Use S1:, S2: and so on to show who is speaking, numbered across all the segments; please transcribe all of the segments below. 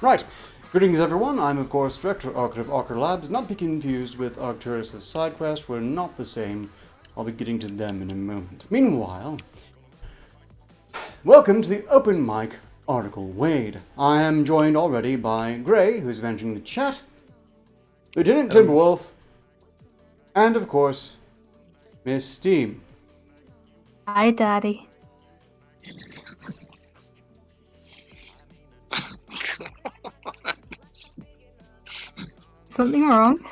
S1: Right. Greetings, everyone. I'm, of course, Director Arketer of Arketer Labs. Not be confused with Arcturus' side quest. We're not the same. I'll be getting to them in a moment. Meanwhile, welcome to the Open Mic Article Wade. I am joined already by Gray, who's managing the chat, Lieutenant Timberwolf, and, of course, Miss Steam.
S2: Hi, Daddy. Something wrong?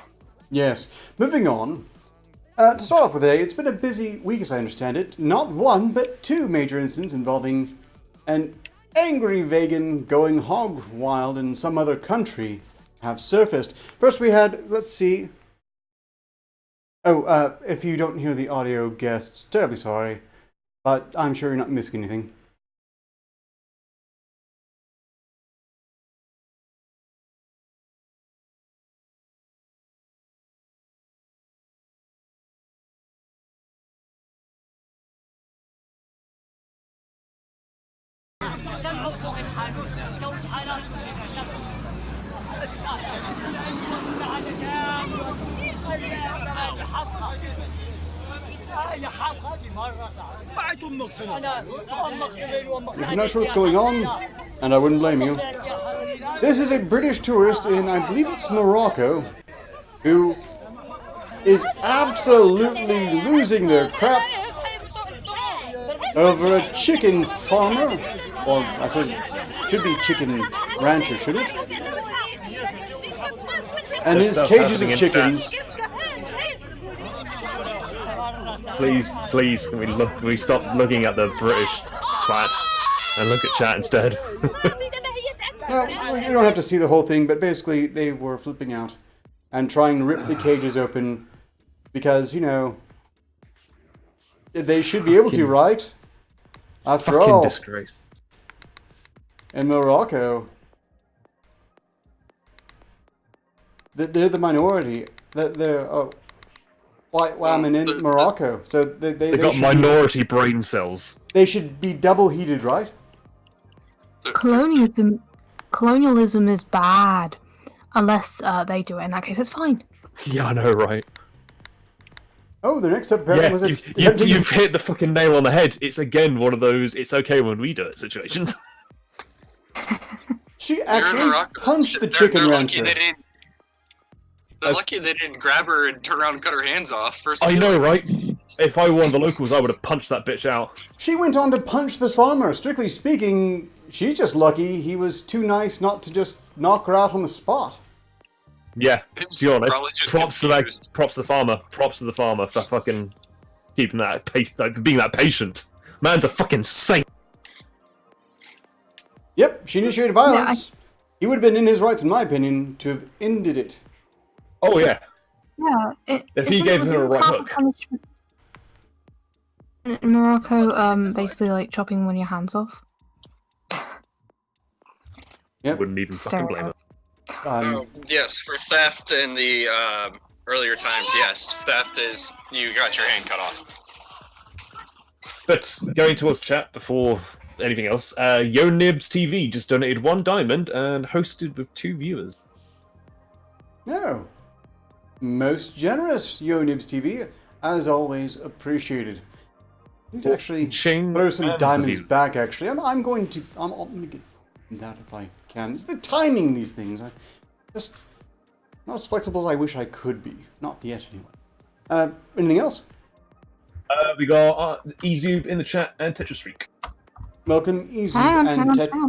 S1: Yes. Moving on. To start off with today, it's been a busy week as I understand it. Not one, but two major incidents involving an angry vegan going hog wild in some other country have surfaced. First we had, let's see. Oh, if you don't hear the audio guests, terribly sorry. But I'm sure you're not missing anything. If you're not sure what's going on, and I wouldn't blame you, this is a British tourist in, I believe it's Morocco, who is absolutely losing their crap over a chicken farmer, or I suppose it should be chicken rancher, should it? And his cages of chickens.
S3: Please, can we stop looking at the British twat and look at chat instead?
S1: Well, you don't have to see the whole thing, but basically they were flipping out and trying to rip the cages open because, you know, they should be able to, right? After all,
S3: Disgrace.
S1: In Morocco, they're the minority. They're white women in Morocco, so they
S3: got minority brain cells.
S1: They should be double heated, right?
S2: Colonialism is bad, unless they do it. In that case, it's fine.
S3: Yeah, I know, right?
S1: Oh, the next apparently was
S3: you've hit the fucking nail on the head. It's again one of those "it's okay when we do it" situations.
S1: She actually punched the chicken rancher.
S4: They're lucky they didn't grab her and turn around and cut her hands off.
S3: I know, right? If I were one of the locals, I would have punched that bitch out.
S1: She went on to punch the farmer. Strictly speaking, she's just lucky he was too nice not to just knock her out on the spot.
S3: Yeah, to be honest, props to the farmer. Props to the farmer for fucking keeping that, being that patient. Man's a fucking saint.
S1: Yep, she initiated violence. He would have been in his rights, in my opinion, to have ended it.
S3: Oh yeah.
S2: Yeah.
S3: If he gave her a right hook.
S2: In Morocco, basically like chopping one of your hands off.
S1: Yep.
S3: Wouldn't even fucking blame her.
S4: Yes, for theft in the earlier times, yes. Theft is you got your hand cut off.
S3: But going towards chat before anything else, YoNibs TV just donated $1 diamond and hosted with 2 viewers.
S1: No. Most generous, YoNibs TV. As always, appreciated. I need to actually throw some diamonds back, actually. I'm going to get that if I can. It's the timing, these things. I'm just not as flexible as I wish I could be. Not yet, anyway. Anything else?
S3: We got Ezube in the chat and Tetris Freak.
S1: Welcome, Ezube and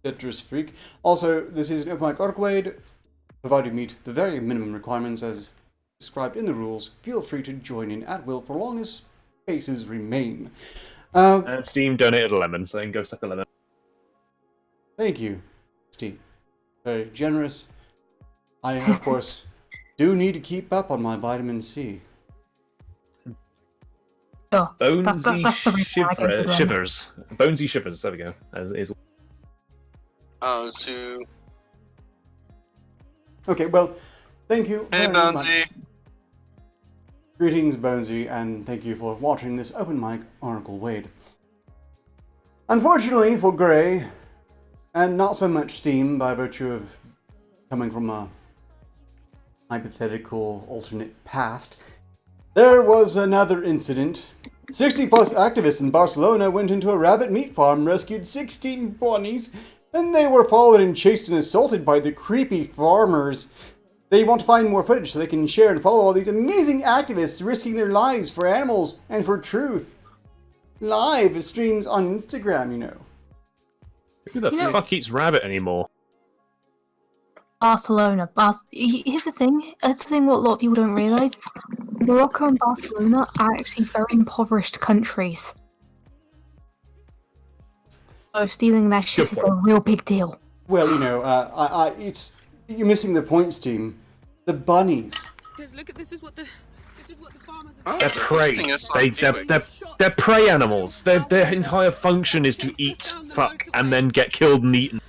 S1: Tetris Freak. Also, this is an Open Mic Article Wade. Provided you meet the very minimum requirements as described in the rules, feel free to join in at will for long as spaces remain.
S3: And Steam donated a lemon, so you can go suck a lemon.
S1: Thank you, Steve. Very generous. I, of course, do need to keep up on my vitamin C.
S2: Oh,
S3: Bonesy Shivers. Bonesy Shivers, there we go.
S4: So...
S1: Okay, well, thank you
S4: Hey,
S1: very
S4: Bonesy.
S1: much. Greetings, Bonesy, and thank you for watching this Open Mic Article Wade. Unfortunately for Gray, and not so much steam by virtue of coming from a hypothetical alternate past. There was another incident. 60-plus activists in Barcelona went into a rabbit meat farm, rescued 16 bunnies, and they were followed and chased and assaulted by the creepy farmers. They want to find more footage so they can share and follow all these amazing activists risking their lives for animals and for truth. Live streams on Instagram, you know.
S3: Who the fuck eats rabbit anymore?
S2: Barcelona. Here's the thing. That's the thing what a lot of people don't realise. Morocco and Barcelona are actually very impoverished countries. So stealing their shit is a real big deal.
S1: Well, you know, you're missing the point, Steam. The bunnies.
S5: Because look at this is what the farmers
S4: Oh,
S3: They're prey. They're prey animals. Their entire function is to eat, fuck, and then get killed and eaten.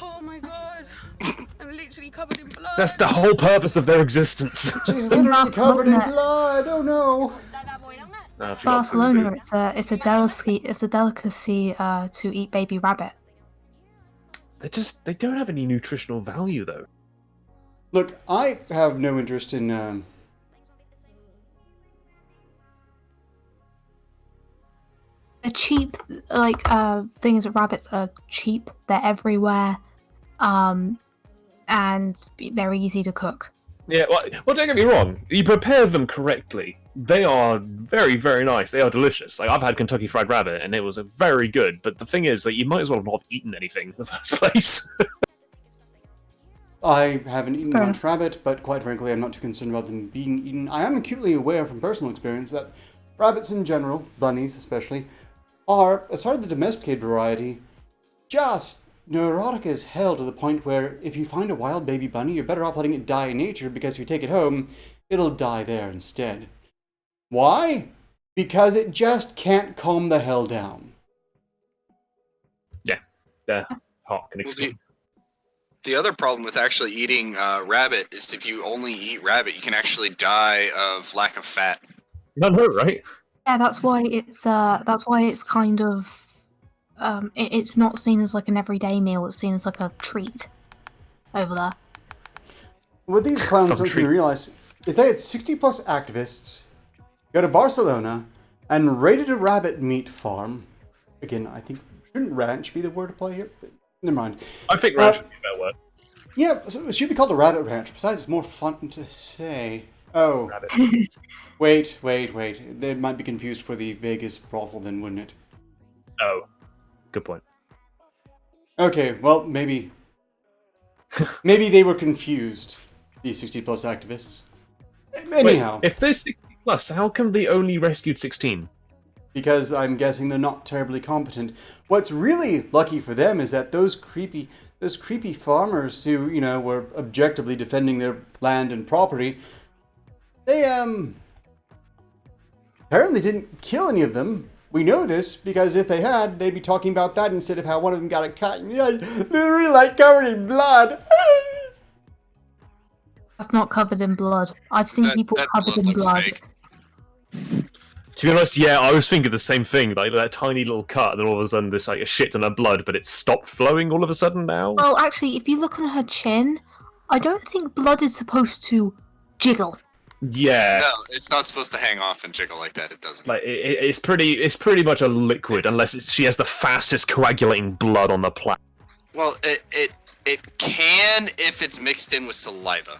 S5: Oh my god. I'm literally covered in blood.
S3: That's the whole purpose of their existence.
S1: She's literally covered in blood. Oh no.
S2: Barcelona, it's a delicacy to eat baby rabbit.
S3: They don't have any nutritional value though.
S1: Look, I have no interest in
S2: They're cheap, like things. Rabbits are cheap. They're everywhere, and they're easy to cook.
S3: Yeah, well, don't get me wrong. You prepare them correctly, they are very, very nice. They are delicious. Like I've had Kentucky Fried Rabbit, and it was very good. But the thing is that you might as well not have eaten anything in the first place.
S1: I haven't eaten much rabbit, but quite frankly, I'm not too concerned about them being eaten. I am acutely aware from personal experience that rabbits in general, bunnies especially, are, aside of the domesticated variety, just neurotic as hell to the point where if you find a wild baby bunny, you're better off letting it die in nature because if you take it home, it'll die there instead. Why? Because it just can't calm the hell down.
S3: Yeah, they're hot and extreme.
S4: The other problem with actually eating rabbit is if you only eat rabbit, you can actually die of lack of fat.
S3: No, right?
S2: Yeah, that's why it's kind of it's not seen as like an everyday meal. It's seen as like a treat over there.
S1: What these clowns don't realize is they had 60-plus activists go to Barcelona and raided a rabbit meat farm. Again, I think shouldn't ranch be the word to play here? But never mind.
S3: I think ranch would be a better word.
S1: Yeah, so it should be called a rabbit ranch. Besides, it's more fun to say. Oh, wait. They might be confused for the Vegas brothel then, wouldn't it?
S3: Oh, good point.
S1: Okay, well, maybe they were confused, these 60-plus activists. Anyhow.
S3: Wait, if they're 60-plus, how come they only rescued 16?
S1: Because I'm guessing they're not terribly competent. What's really lucky for them is that those creepy farmers who, you know, were objectively defending their land and property, they apparently didn't kill any of them. We know this because if they had, they'd be talking about that instead of how one of them got a cut. Yeah, they're really like covered in blood.
S2: That's not covered in blood. I've seen people covered in blood.
S4: Fake.
S3: To be honest, yeah, I was thinking the same thing. Like that tiny little cut, and then all of a sudden there's like a shit ton of blood, but it stopped flowing all of a sudden now.
S2: Well, actually, if you look on her chin, I don't think blood is supposed to jiggle.
S3: Yeah.
S4: No, it's not supposed to hang off and jiggle like that. It doesn't.
S3: Like it's pretty much a liquid, unless she has the fastest coagulating blood on the planet.
S4: Well, it can if it's mixed in with saliva.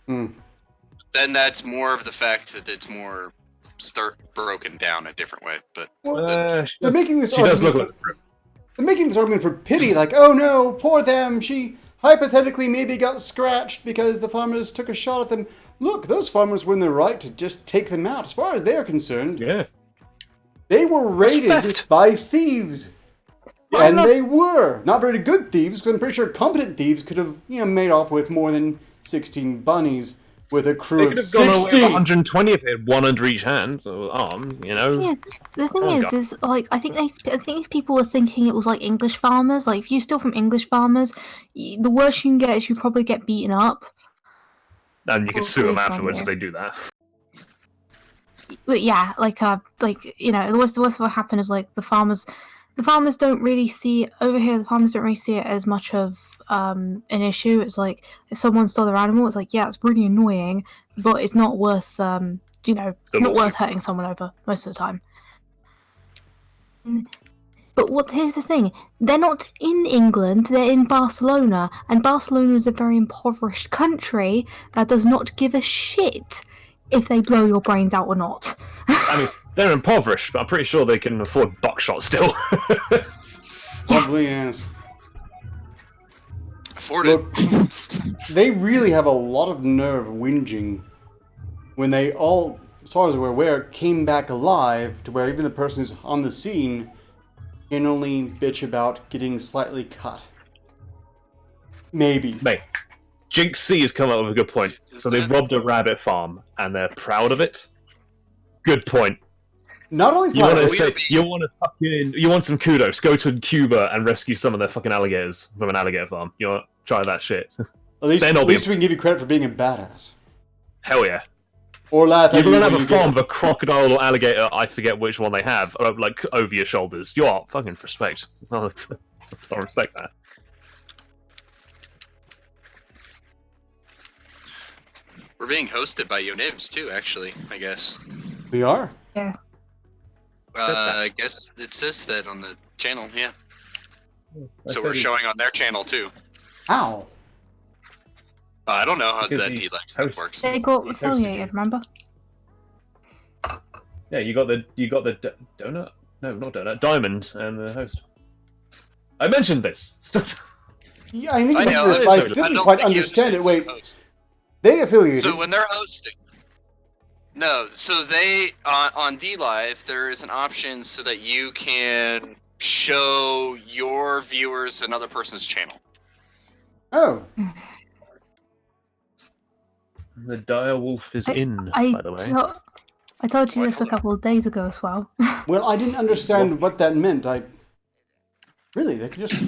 S4: Then that's more of the fact that it's more broken down a different way. But
S1: they're making this argument. They're making this argument for pity, like, oh no, poor them. She hypothetically maybe got scratched because the farmers took a shot at them. Look, those farmers were in the right to just take them out. As far as they're concerned,
S3: yeah,
S1: they were raided by thieves. And they were not very good thieves, because I'm pretty sure competent thieves could have, you know, made off with more than 16 bunnies with a crew of 60.
S3: Gone away with 120 if they had one under each hand, or arm, you know.
S2: Yeah, the thing is like I think these people were thinking it was like English farmers. Like if you steal from English farmers, the worst you can get is you probably get beaten up.
S3: And you can sue them afterwards if they do that.
S2: But yeah, like you know, the worst what happened is like the farmers the farmers don't really see it over here. The farmers don't really see it as much of an issue. It's like if someone stole their animal, it's like, yeah, it's really annoying, but it's not worth not worth hurting someone over most of the time. But here's the thing: they're not in England; they're in Barcelona, and Barcelona is a very impoverished country that does not give a shit if they blow your brains out or not.
S3: I mean, they're impoverished, but I'm pretty sure they can afford buckshot still.
S1: Probably is.
S4: Afford
S1: Look,
S4: it.
S1: they really have a lot of nerve whinging when they all, as far as we're aware, came back alive to where even the person who's on the scene can only bitch about getting slightly cut. Maybe.
S3: Mate, Jinx C has come up with a good point. So they robbed a rabbit farm, and they're proud of it. Good point.
S1: Not only
S3: You
S1: proud
S3: want
S1: of
S3: to
S1: it,
S3: say you want some kudos? Go to Cuba and rescue some of their fucking alligators from an alligator farm. You want to try that shit?
S1: at least we can give you credit for being a badass.
S3: Hell yeah!
S1: Or laugh at
S3: You're
S1: you
S3: gonna
S1: when
S3: have
S1: you
S3: a farm
S1: get
S3: of a crocodile or alligator. I forget which one they have, like over your shoulders. You are fucking respect. I respect that.
S4: We're being hosted by Yonibs too, actually, I guess.
S1: We are?
S2: Yeah.
S4: I guess it says that on the channel, yeah. So we're showing on their channel too.
S1: Ow.
S4: I don't know how
S3: Because
S4: that
S3: he's
S4: D-Live stuff
S3: host-
S4: works.
S2: They got affiliated, remember?
S3: Yeah, you got the donut. No, not donut. Diamond and the host. I mentioned this. Stop.
S1: Yeah, I think
S4: I
S1: you
S4: know,
S1: mentioned this,
S4: I
S1: but I
S4: don't
S1: didn't
S4: think
S1: quite
S4: you
S1: understand it.
S4: understand
S1: Wait,
S4: host.
S1: they affiliated.
S4: So when they're hosting, no, so they on D-Live there is an option so that you can show your viewers another person's channel.
S1: Oh.
S3: The direwolf is in, by the way.
S2: I told you
S4: Wait,
S2: this a
S4: hold on.
S2: couple of days ago as well.
S1: Well, I didn't understand what that meant. Really, they can just...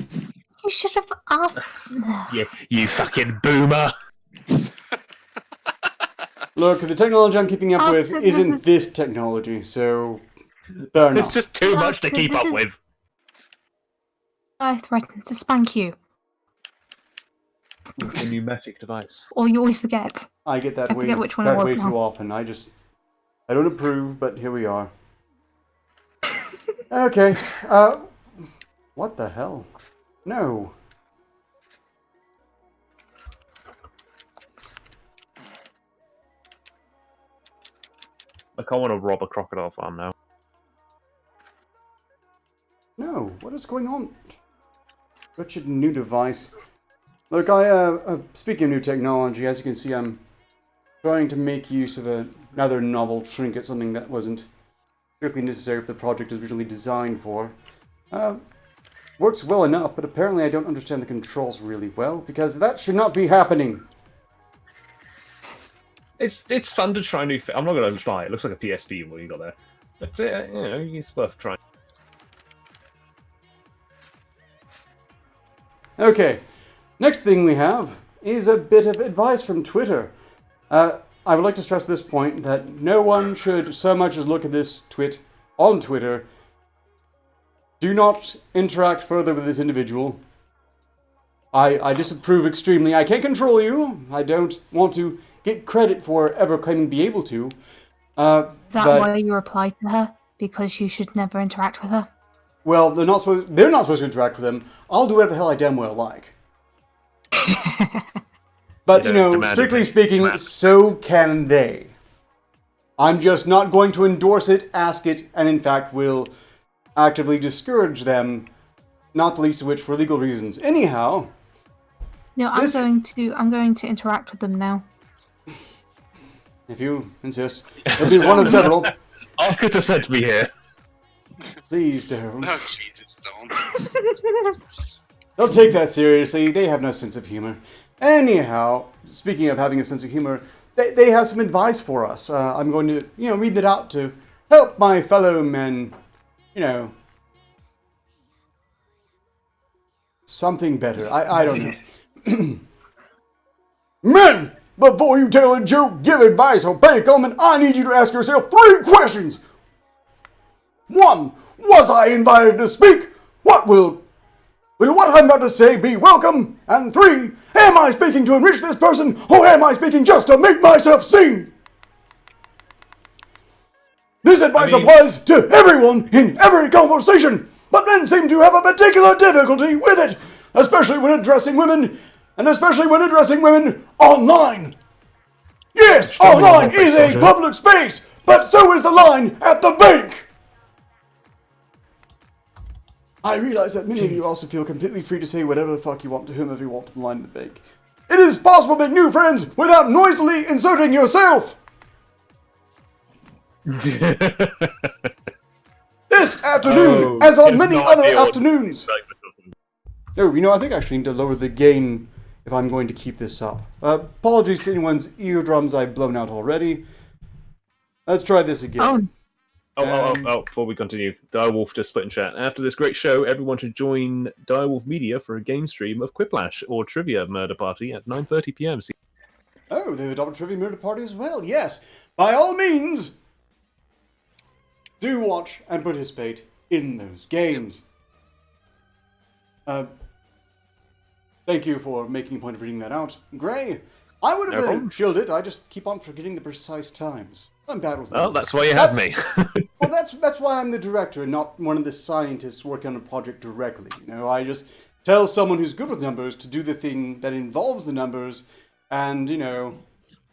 S2: You should have asked.
S3: Yeah, you fucking boomer.
S1: Look, the technology I'm keeping up
S2: Oh,
S1: with
S2: this
S1: isn't
S2: is-
S1: this technology, so... Fair enough.
S3: It's just too much to keep up with.
S2: I threatened to spank you,
S3: With a pneumatic device.
S2: or you always forget.
S1: I get that
S2: I
S1: way,
S2: forget which one it was
S1: way
S2: now.
S1: too often. I don't approve, but here we are. Okay, what the hell? No.
S3: Like, I want to rob a crocodile farm now.
S1: No, what is going on? Wretched new device. Look, speaking of new technology, as you can see, I'm trying to make use of another novel trinket, something that wasn't strictly necessary for the project it was originally designed for. Works well enough, but apparently I don't understand the controls really well, because that should not be happening.
S3: It's fun to try new. I'm not going to try. It looks like a PSP what you got there, but it's worth trying.
S1: Okay, next thing we have is a bit of advice from Twitter. I would like to stress at this point that no one should so much as look at this tweet on Twitter. Do not interact further with this individual. I disapprove extremely. I can't control you. I don't want to get credit for ever claiming to be able to.
S2: That why you reply to her? Because you should never interact with her?
S1: Well, they're not supposed to interact with them. I'll do whatever the hell I damn well like. But, strictly speaking, so can they. I'm just not going to endorse it, ask it, and in fact will actively discourage them, not the least of which for legal reasons. Anyhow...
S2: No, I'm going to interact with them now.
S1: If you insist. It'll be one of several.
S3: Arketer sent me here.
S1: Please don't.
S4: Oh, Jesus, don't.
S1: Don't take that seriously. They have no sense of humor. Anyhow, speaking of having a sense of humor, they have some advice for us. I'm going to, read that out to help my fellow men, something better. I don't know. Men! Before you tell a joke, give advice, or pay a comment, I need you to ask yourself 3 questions. 1. Was I invited to speak? Will what I'm about to say be welcome? And 3, am I speaking to enrich this person, or am I speaking just to make myself seen? This advice applies to everyone in every conversation, but men seem to have a particular difficulty with it, especially when addressing women, and especially when addressing women online. Yes, online is a public space, but so is the line at the bank. I realize that many of you also feel completely free to say whatever the fuck you want to whomever you want to the line at the bank. It is possible to make new friends without noisily inserting yourself. This afternoon, as on many other afternoons. No, I think I actually need to lower the gain if I'm going to keep this up. Apologies to anyone's eardrums I've blown out already. Let's try this again.
S3: Before we continue, Direwolf just split in chat. After this great show, everyone should join Direwolf Media for a game stream of Quiplash or Trivia Murder Party at 9:30 p.m.
S1: Oh, there's a double Trivia Murder Party as well, yes. By all means, do watch and participate in those games. Thank you for making a point of reading that out. Gray, I would have shielded it, I just keep on forgetting the precise times. I'm bad with numbers.
S3: Oh, that's why you have me.
S1: Well, that's why I'm the director and not one of the scientists working on a project directly. I just tell someone who's good with numbers to do the thing that involves the numbers, and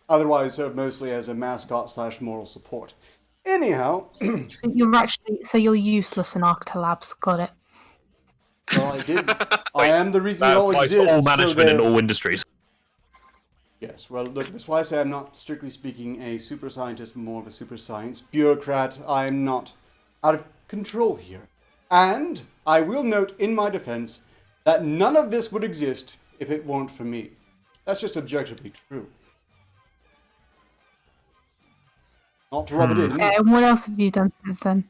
S1: otherwise serve mostly as a mascot / moral support. Anyhow,
S2: you're useless in Arketer Labs. Got it.
S1: Well, I did. I am the reason it all exists.
S3: All management in all industries.
S1: Yes, well, look, that's why I say I'm not, strictly speaking, a super scientist, but more of a super science bureaucrat. I'm not out of control here. And I will note in my defense that none of this would exist if it weren't for me. That's just objectively true. Not to rub it in.
S2: And what else have you done since then?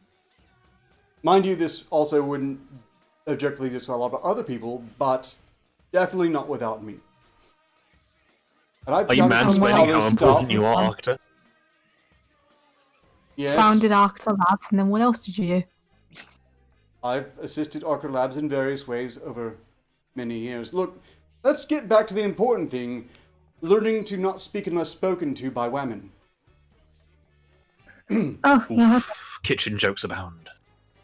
S1: Mind you, this also wouldn't objectively exist for a lot of other people, but definitely not without me.
S3: Are you mansplaining how important you are, Arketer?
S1: Yes.
S2: Founded Arketer Labs, and then what else did you do?
S1: I've assisted Arketer Labs in various ways over many years. Look, let's get back to the important thing. Learning to not speak unless spoken to by women.
S3: Kitchen jokes abound.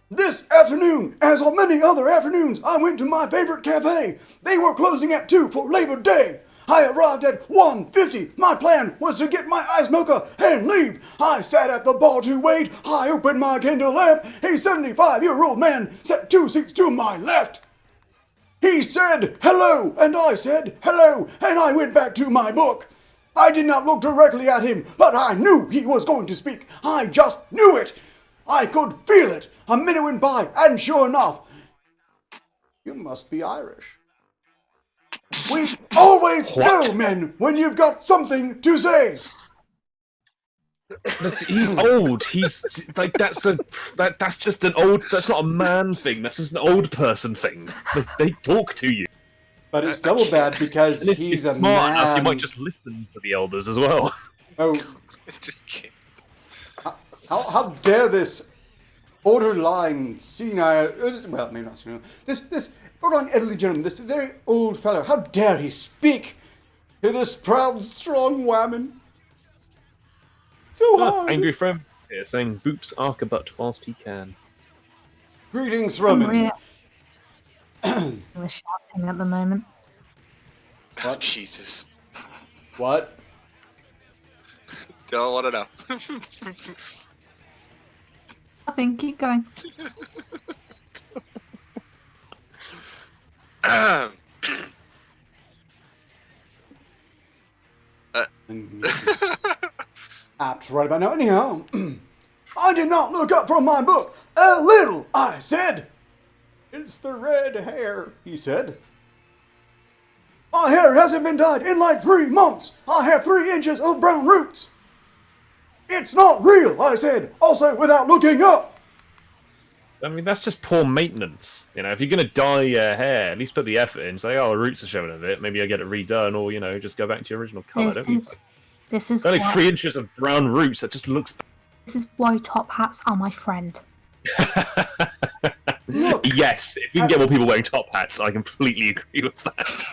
S1: This afternoon, as on many other afternoons, I went to my favorite cafe. They were closing at 2 for Labor Day. I arrived at 1:50. My plan was to get my iced mocha and leave. I sat at the bar to wait. I opened my candle lamp. A 75-year-old man sat 2 seats to my left. He said hello, and I said hello, and I went back to my book. I did not look directly at him, but I knew he was going to speak. I just knew it. I could feel it. A minute went by, and sure enough, you must be Irish. We always know, men, when you've got something to say.
S3: He's old. He's like that's just an old. That's not a man thing. That's just an old person thing. They talk to you.
S1: But it's double bad because he's a
S3: smart
S1: man.
S3: Enough, you might just listen to the elders as well.
S1: Oh,
S4: Just kidding.
S1: how dare this borderline senile? Well, maybe not senile. This borderline elderly gentleman, this very old fellow. How dare he speak to this proud, strong woman? So hard.
S3: Angry friend here saying boops Arketer butt whilst he can.
S1: Greetings from him.
S2: We're shouting at the moment.
S1: What?
S4: Jesus.
S1: What?
S4: Don't want to know.
S2: Nothing, keep going.
S1: Apt right about now. Anyhow, I did not look up from my book. A little, I said. It's the red hair, he said. My hair hasn't been dyed in like 3 months. I have 3 inches of brown roots. It's not real, I said, also without looking up.
S3: I mean, that's just poor maintenance. If you're going to dye your hair, at least put the effort in. Say, oh, the roots are showing a bit. Maybe I get it redone, or, just go back to your original colour.
S2: This is
S3: only 3 inches of brown roots. That just looks...
S2: This is why top hats are my friend.
S1: Look,
S3: yes, if you can get more people wearing top hats, I completely agree with that.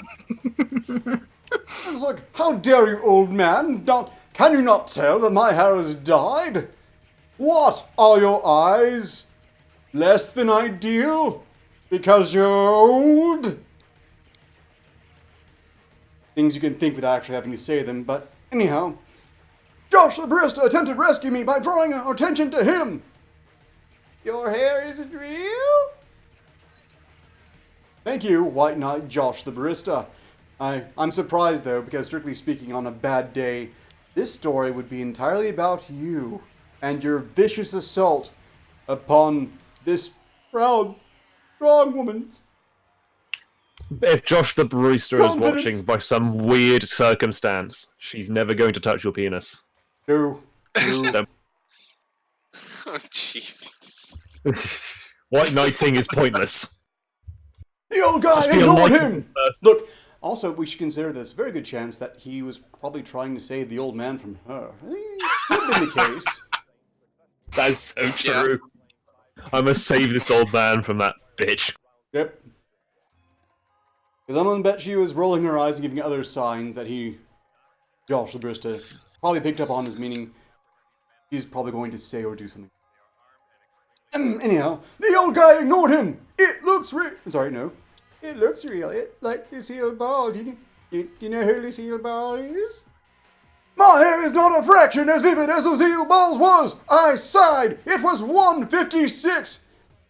S1: It's like, how dare you, old man? Can you not tell that my hair has dyed? What are your eyes? Less than ideal? Because you're old? Things you can think without actually having to say them, but anyhow. Josh the barista attempted to rescue me by drawing our attention to him. Your hair isn't real? Thank you, White Knight Josh the barista. I'm surprised though, because strictly speaking, on a bad day, this story would be entirely about you and your vicious assault upon this proud, strong woman's.
S3: If Josh the barista is
S1: confidence.
S3: watching by some weird circumstance, she's never going to touch your penis.
S1: No.
S3: So,
S4: Oh, Jesus.
S3: white knighting is pointless.
S1: The old guy
S3: Just be a
S1: ignored
S3: likable
S1: him!
S3: person.
S1: Look, also, we should consider there's a very good chance that he was probably trying to save the old man from her. Could have been the case.
S3: That is so true. I must save this old man from that bitch.
S1: Yep. Because I'm gonna bet she was rolling her eyes and giving other signs that Josh the barista, probably picked up on, his meaning he's probably going to say or do something. Anyhow, the old guy ignored him. It looks real. Sorry, no. It looks real. It like Lucille Ball. Do you know who Lucille Ball is? My hair is not a fraction as vivid as Lucille Ball's was. I sighed. It was 1:56,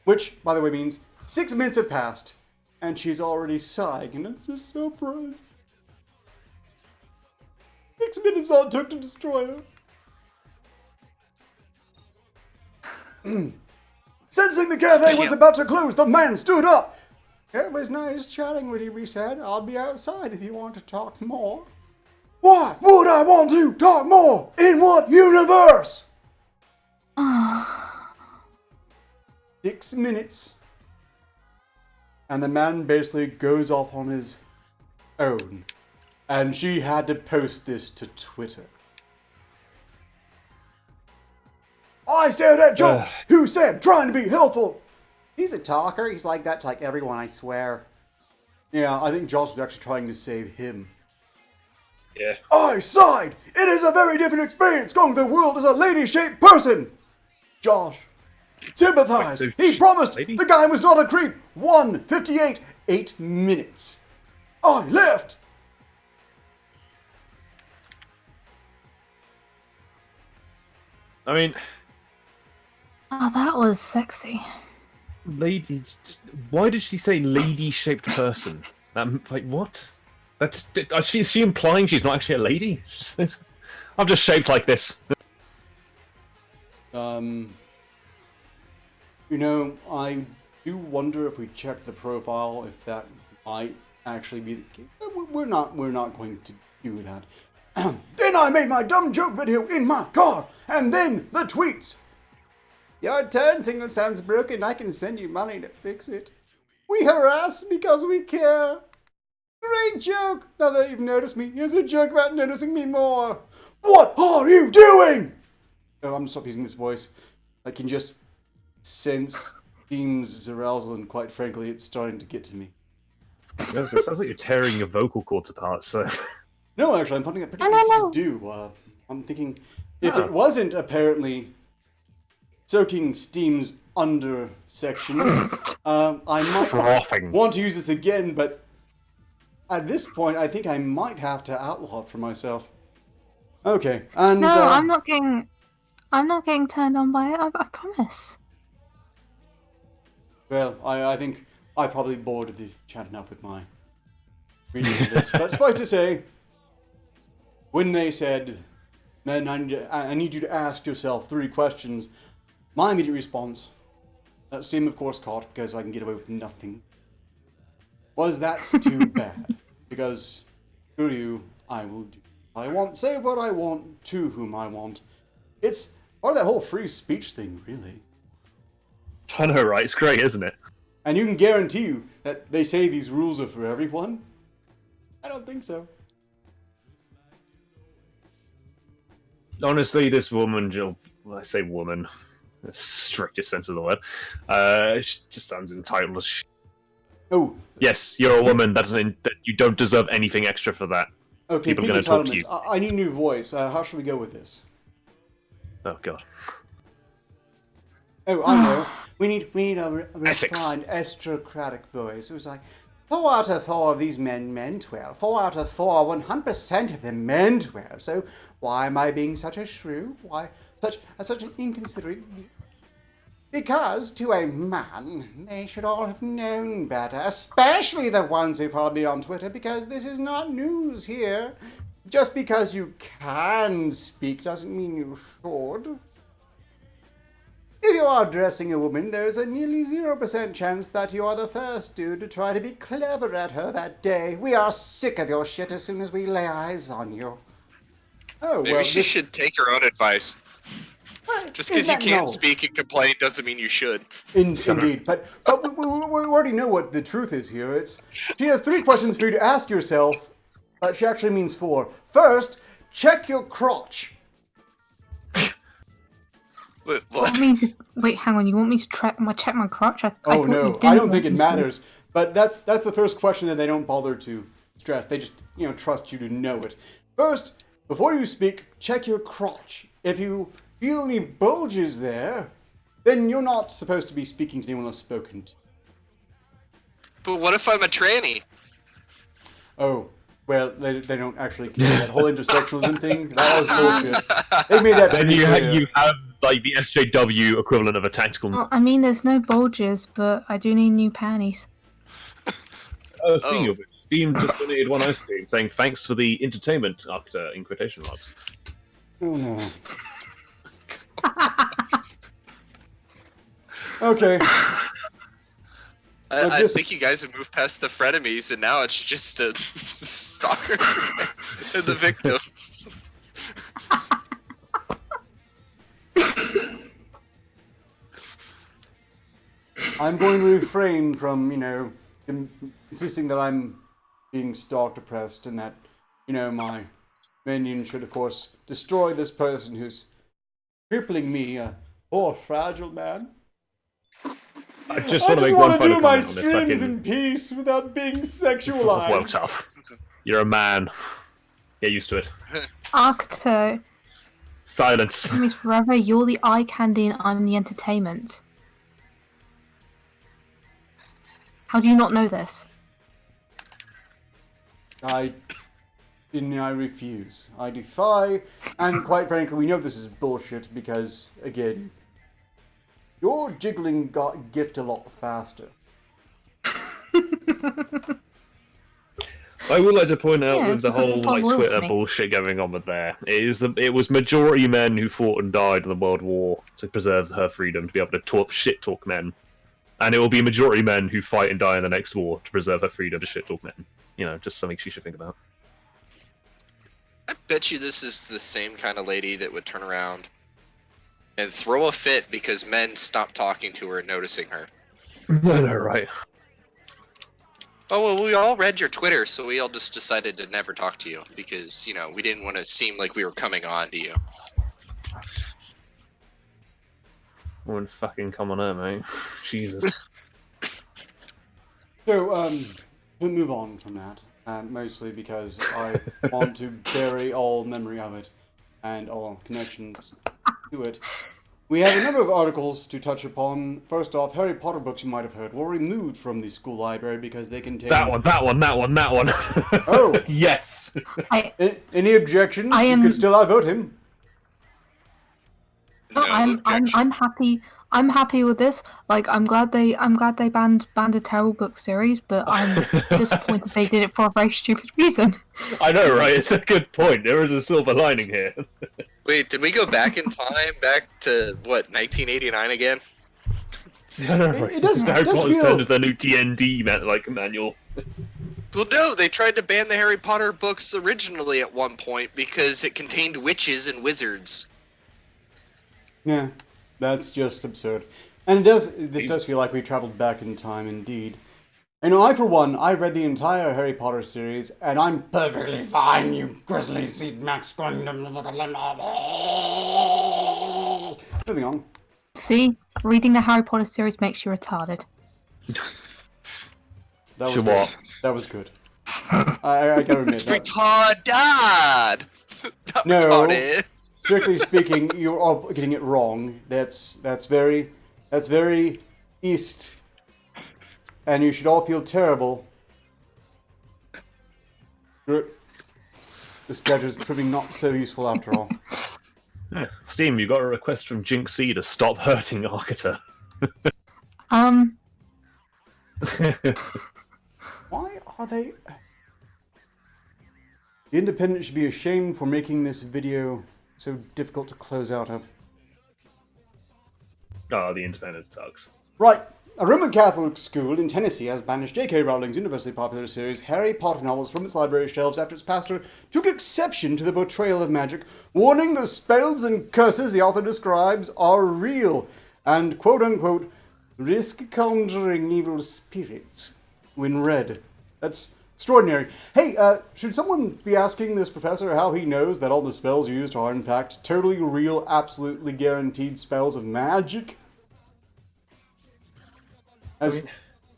S1: which, by the way, means 6 minutes have passed, and she's already sighing, and it's a surprise. 6 minutes all it took to destroy her. Sensing the cafe was about to close, the man stood up. It was nice chatting with you, he said. I'll be outside if you want to talk more. Why would I want to talk more? In what universe? 6 minutes. And the man basically goes off on his own. And she had to post this to Twitter. I stared at Josh, who said, trying to be helpful. He's a talker. He's like that to like everyone, I swear. Yeah, I think Josh was actually trying to save him.
S3: Yeah.
S1: I sighed. It is a very different experience going through the world as a lady-shaped person. Josh sympathized.
S3: Wait, so
S1: He promised
S3: lady?
S1: the guy was not a creep. 1:58, 8 minutes. I left.
S3: I mean,
S2: Oh, that was sexy.
S3: lady. Why did she say lady-shaped person? Like what? That's. Is she implying she's not actually a lady? I'm just shaped like this.
S1: You know, I do wonder if we check the profile, if that might actually be the case. We're not going to do that. Then I made my dumb joke video in my car, and then the tweets. Your turn signal sounds broken. I can send you money to fix it. We harass because we care. Great joke. Now that you've noticed me, here's a joke about noticing me more. What are you doing? Oh, I'm gonna stop using this voice. I can just sense Dean's arousal, and quite frankly, it's starting to get to me.
S3: It sounds like you're tearing your vocal cords apart. So.
S1: No, actually, I'm finding that pretty easy to do. I'm thinking, if it wasn't apparently soaking Steam's under sections, I might
S3: Frothing.
S1: want to use this again, but at this point, I think I might have to outlaw it for myself. Okay, and
S2: No, I'm not getting turned on by it. I promise.
S1: Well, I think I probably bored the chat enough with my reading of this. But suffice to say, when they said, "Man, I need you to ask yourself 3 questions," my immediate response, that Steam of course caught because I can get away with nothing, was that's too bad. Because screw you, I will do what I want, say what I want, to whom I want. It's part of that whole free speech thing, really.
S3: I know, right? It's great, isn't it?
S1: And you can guarantee you that they say these rules are for everyone? I don't think so.
S3: Honestly, this woman, I say woman, the strictest sense of the word. She just sounds entitled as shit.
S1: Oh.
S3: Yes, you're a woman. That you don't deserve anything extra for that.
S1: Okay,
S3: people are going to talk to you.
S1: I need a new voice. How should we go with this?
S3: Oh god.
S1: Oh, I know. We need a refined, aristocratic voice. It was like, 4 out of 4 of these men meant well. 4 out of 4, 100% of them meant well. So why am I being such a shrew? Why such an inconsiderate? Because to a man, they should all have known better, especially the ones who follow me on Twitter, because this is not news here. Just because you can speak doesn't mean you should. If you are dressing a woman, there's a nearly 0% chance that you are the first dude to try to be clever at her that day. We are sick of your shit as soon as we lay eyes on you. Oh,
S4: Maybe she should take her own advice. Just because you can't speak and complain doesn't mean you should.
S1: Indeed, but we already know what the truth is here. She has 3 questions for you to ask yourself. She actually means 4. First, check your crotch.
S4: What?
S2: Wait, hang on. You want me to check my crotch? I
S1: don't think it matters. But that's the first question that they don't bother to stress. They just trust you to know it. First, before you speak, check your crotch. If you feel any bulges there, then you're not supposed to be speaking to anyone else spoken to.
S4: But what if I'm a tranny?
S1: Oh, well, they don't actually care. That whole intersectionalism thing, that was bullshit. They made that pretty clear.
S3: You have like the SJW equivalent of a tactical.
S2: Well, I mean, there's no bulges, but I do need new panties.
S3: Speaking of which, Steam just donated 1 ice cream saying thanks for the entertainment, Arketer, in quotation marks.
S1: Oh no. Okay.
S4: I think you guys have moved past the frenemies, and now it's just a stalker and the victim.
S1: I'm going to refrain from, insisting that I'm being stalked, oppressed, and that, my minion should, of course, destroy this person who's crippling me, a poor, fragile man.
S3: I just want to make one final
S1: do
S3: comment
S1: my
S3: on this
S1: streams in peace without being sexualized.
S3: Well, tough. You're a man. Get used to it.
S2: Arketer.
S3: Silence.
S2: Means forever, you're the eye candy and I'm the entertainment. How do you not know this?
S1: I refuse. I defy, and quite frankly, we know this is bullshit because, again, your jiggling got gift a lot faster.
S3: I would like to point out with the whole Twitter bullshit going on with there, it was majority men who fought and died in the World War to preserve her freedom to be able to shit talk men. And it will be majority men who fight and die in the next war to preserve her freedom to shit talk men. Just something she should think about.
S4: I bet you this is the same kind of lady that would turn around and throw a fit because men stopped talking to her and noticing her.
S3: I know, right?
S4: Oh, well, we all read your Twitter, so we all just decided to never talk to you because, we didn't want to seem like we were coming on to you.
S3: Wouldn't fucking come on her, mate. Jesus.
S1: So, we'll move on from that. Mostly because I want to bury all memory of it and all connections to it. We have a number of articles to touch upon. First off, Harry Potter books you might have heard were removed from the school library because they contain... That one.
S3: Oh! Yes!
S1: Any objections? You could still outvote him.
S2: No, I'm happy. I'm happy with this. Like, I'm glad they banned a terrible book series, but I'm disappointed they did it for a very stupid reason.
S3: I know, right? It's a good point. There is a silver lining here.
S4: Wait, did we go back in time, back to what, 1989 again?
S3: I know, right? It does Harry Potter's turned into the new TND manual.
S4: Well, no, they tried to ban the Harry Potter books originally at one point because it contained witches and wizards.
S1: Yeah, that's just absurd. And this does feel like we traveled back in time indeed. And I, for one, I read the entire Harry Potter series, and I'm perfectly fine, you grizzly seed max. Moving on.
S2: See? Reading the Harry Potter series makes you retarded.
S1: That was
S3: Should
S1: good.
S3: what?
S1: That was good. I gotta admit
S4: It's
S1: that.
S4: retarded. Not
S1: No.
S4: retarded.
S1: Strictly speaking, you're all getting it wrong. That's very East, and you should all feel terrible. This gadget is proving not so useful after all.
S3: Yeah. Steam, you got a request from Jinx C to stop hurting Arketer.
S1: Why are they? The Independent should be ashamed for making this video so difficult to close out of.
S3: Oh, the Independent sucks.
S1: Right. A Roman Catholic school in Tennessee has banished J.K. Rowling's universally popular series Harry Potter novels from its library shelves after its pastor took exception to the portrayal of magic, warning the spells and curses the author describes are real and, quote-unquote, risk conjuring evil spirits when read. That's extraordinary. Hey, should someone be asking this professor how he knows that all the spells used are, in fact, totally real, absolutely guaranteed spells of magic?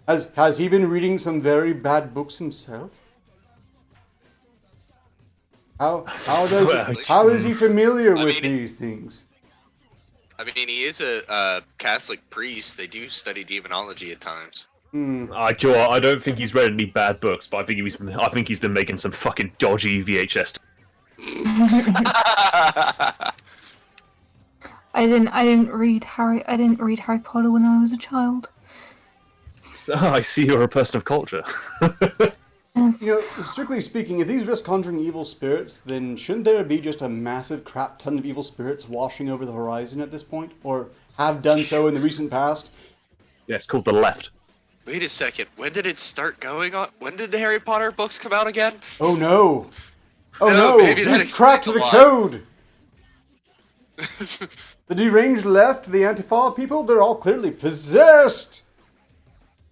S1: Has he been reading some very bad books himself? How is he familiar with these things?
S4: I mean, he is a Catholic priest. They do study demonology at times.
S3: I don't think he's read any bad books, but I think he's been making some fucking dodgy VHS.
S2: I didn't read Harry Potter when I was a child.
S3: So, I see you're a person of culture.
S2: Yes.
S1: You know, strictly speaking, if these risk conjuring evil spirits, then shouldn't there be just a massive crap ton of evil spirits washing over the horizon at this point? Or have done so in the recent past?
S3: Yeah, it's called The Left.
S4: Wait a second. When did it start going on? When did the Harry Potter books come out again?
S1: Oh no! Oh
S4: No,
S1: no!
S4: maybe that
S1: He's cracked
S4: explains
S1: the
S4: a lot.
S1: code! The deranged left, the Antifa people, they're all clearly possessed!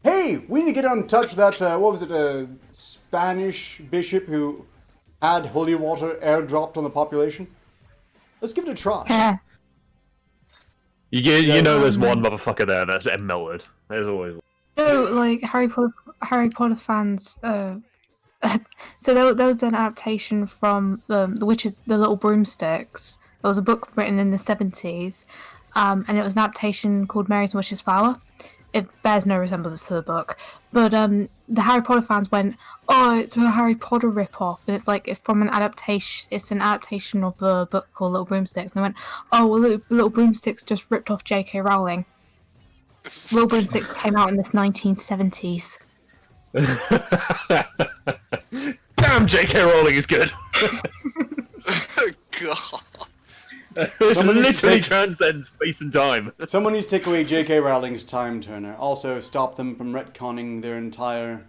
S1: Hey, we need to get in touch with that, what was it, Spanish bishop who had holy water airdropped on the population? Let's give it a try.
S2: Yeah.
S3: You know there's one motherfucker there that's melted. There's always one.
S2: No, like Harry Potter fans. So there was an adaptation from the Witches, the Little Broomsticks. There was a book written in the 70s, and it was an adaptation called Mary's Witch's Flower. It bears no resemblance to the book, but the Harry Potter fans went, "Oh, it's a Harry Potter ripoff," and it's like it's from an adaptation. It's an adaptation of a book called Little Broomsticks, and they went, "Oh, well, Little Broomsticks just ripped off J.K. Rowling." Little Broomsticks came out in the 1970s.
S3: Damn, J.K. Rowling is good.
S4: God.
S3: It literally transcends space and time.
S1: Someone needs to take away J.K. Rowling's time turner. Also, stop them from retconning their entire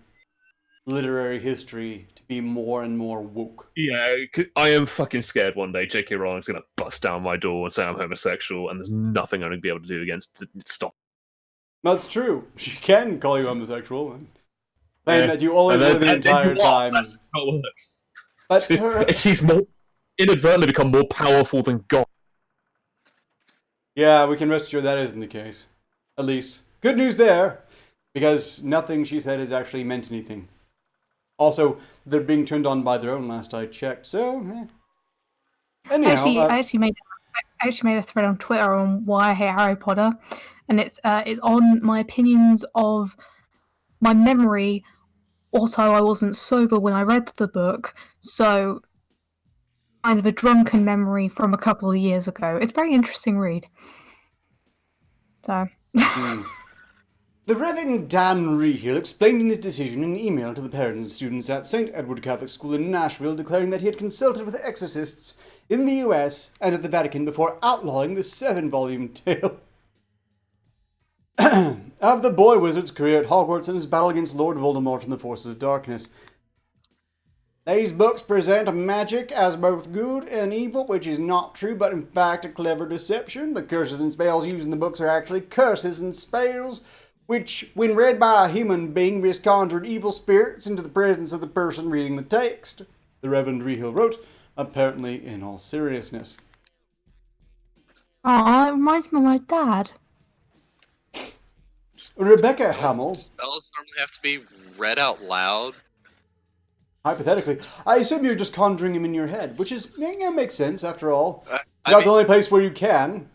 S1: literary history to be more and more woke.
S3: Yeah, I am fucking scared one day J.K. Rowling's gonna bust down my door and say I'm homosexual, and there's nothing I'm gonna be able to do against to stop.
S1: That's true. She can call you homosexual and claim that you always were the entire time.
S3: That's how it works.
S1: But her...
S3: She's more inadvertently become more powerful than God.
S1: Yeah, we can rest assured that isn't the case. At least. Good news there, because nothing she said has actually meant anything. Also, they're being turned on by their own last I checked, so... Anyhow,
S2: I actually made a thread on Twitter on why I hate Harry Potter, and it's on my opinions of my memory. Also, I wasn't sober when I read the book, so kind of a drunken memory from a couple of years ago. It's a very interesting read. So.
S1: The Reverend Dan Rehill explained his decision in an email to the parents and students at St. Edward Catholic School in Nashville, declaring that he had consulted with exorcists in the US and at the Vatican before outlawing the 7-volume tale of the boy wizard's career at Hogwarts and his battle against Lord Voldemort and the forces of darkness. These books present magic as both good and evil, which is not true, but in fact a clever deception. The curses and spells used in the books are actually curses and spells, which, when read by a human being, risk conjured evil spirits into the presence of the person reading the text, the Reverend Rehill wrote, apparently in all seriousness.
S2: Oh, it reminds me of my dad.
S1: Rebecca Hamill.
S4: Spells normally have to be read out loud.
S1: Hypothetically, I assume you're just conjuring him in your head, which is makes sense after all. It's not the only place where you can.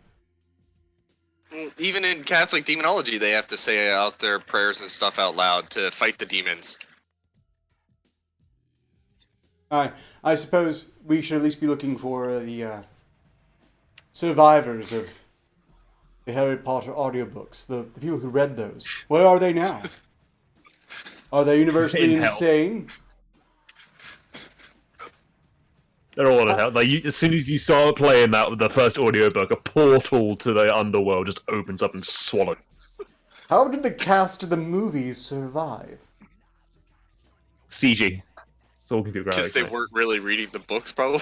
S4: Even in Catholic demonology, they have to say out their prayers and stuff out loud to fight the demons.
S1: I suppose we should at least be looking for the survivors of the Harry Potter audiobooks, the people who read those. Where are they now? Are they universally insane?
S3: They're all in hell. Like, as soon as you start playing that with the first audiobook, a portal to the underworld just opens up and swallows.
S1: How did the cast of the movies survive?
S3: CG. It's all computer
S4: Because they weren't really reading the books, probably.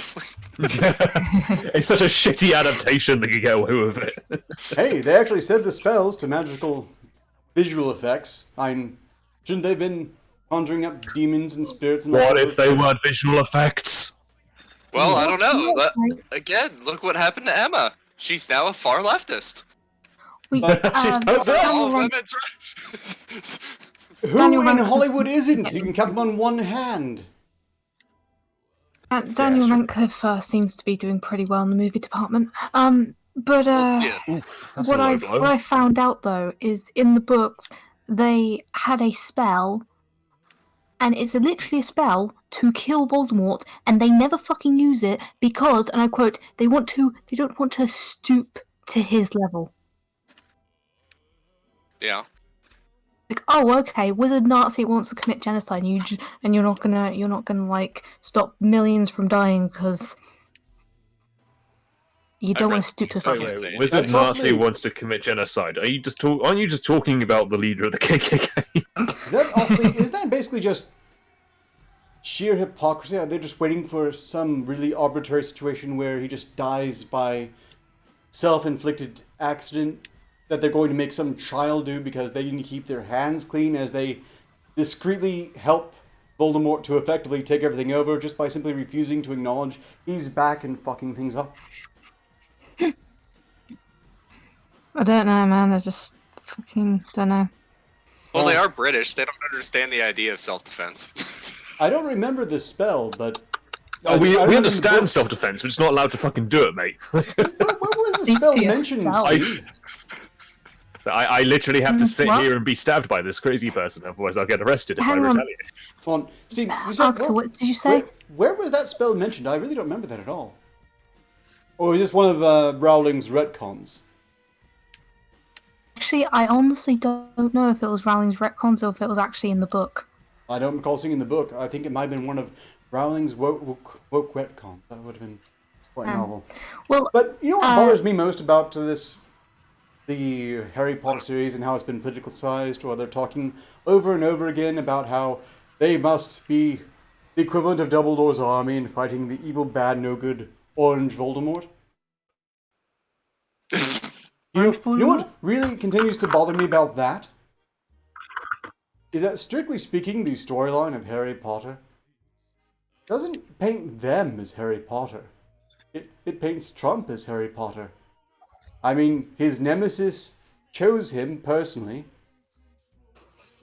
S3: It's such a shitty adaptation they could get away with it.
S1: Hey, they actually said the spells to magical visual effects. Shouldn't they have been conjuring up demons and spirits? And
S3: what if they weren't visual effects?
S4: Well, I don't know. Again, look what happened to Emma. She's now a far leftist.
S1: Who in Hollywood isn't? You can count them on one hand.
S2: Daniel Radcliffe seems to be doing pretty well in the movie department. But what I found out though is in the books they had a spell, and it's literally a spell to kill Voldemort, and they never fucking use it because, and I quote, they don't want to stoop to his level.
S4: Yeah.
S2: Like, oh, okay, wizard Nazi wants to commit genocide, and you're not gonna like stop millions from dying because you don't want to stoop to his level.
S3: Wizard Nazi wants to commit genocide. Aren't you just talking about the leader of the KKK?
S1: Is that basically just sheer hypocrisy? Are they just waiting for some really arbitrary situation where he just dies by self-inflicted accident that they're going to make some child do because they need to keep their hands clean as they discreetly help Voldemort to effectively take everything over just by simply refusing to acknowledge he's back and fucking things up?
S2: I don't know, man. I just fucking don't know.
S4: Well, they are British. They don't understand the idea of self-defense.
S1: I don't remember the spell, but...
S3: we understand self-defense, but it's not allowed to fucking do it, mate.
S1: Where was the spell mentioned, Steve?
S3: So I literally have to sit here and be stabbed by this crazy person, otherwise I'll get arrested if I retaliate.
S1: Hold on, Steve, you said...
S2: what did you say?
S1: Where was that spell mentioned? I really don't remember that at all. Or is this one of Rowling's retcons?
S2: Actually, I honestly don't know if it was Rowling's retcons or if it was actually in the book.
S1: I don't recall seeing in the book. I think it might have been one of Rowling's woke retcons. That would have been quite novel.
S2: Well,
S1: but you know what bothers me most about the Harry Potter series and how it's been politicized, or they're talking over and over again about how they must be the equivalent of Dumbledore's army in fighting the evil, bad, no good Orange Voldemort. You know what really continues to bother me about that? Is that, strictly speaking, the storyline of Harry Potter doesn't paint them as Harry Potter. It paints Trump as Harry Potter. I mean, his nemesis chose him personally.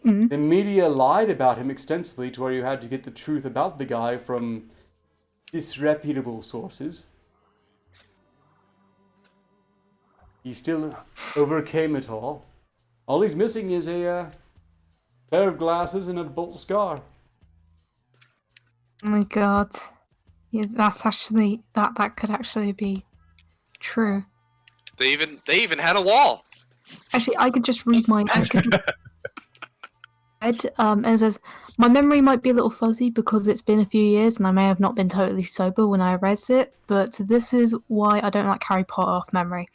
S1: Mm-hmm. The media lied about him extensively to where you had to get the truth about the guy from disreputable sources. He still overcame it all. All he's missing is a pair of glasses and a bolt scar.
S2: Oh my god. Yeah, that's actually that could actually be true.
S4: They even had a wall.
S2: Actually, I could just read my and it says, my memory might be a little fuzzy because it's been a few years and I may have not been totally sober when I read it, but this is why I don't like Harry Potter off memory.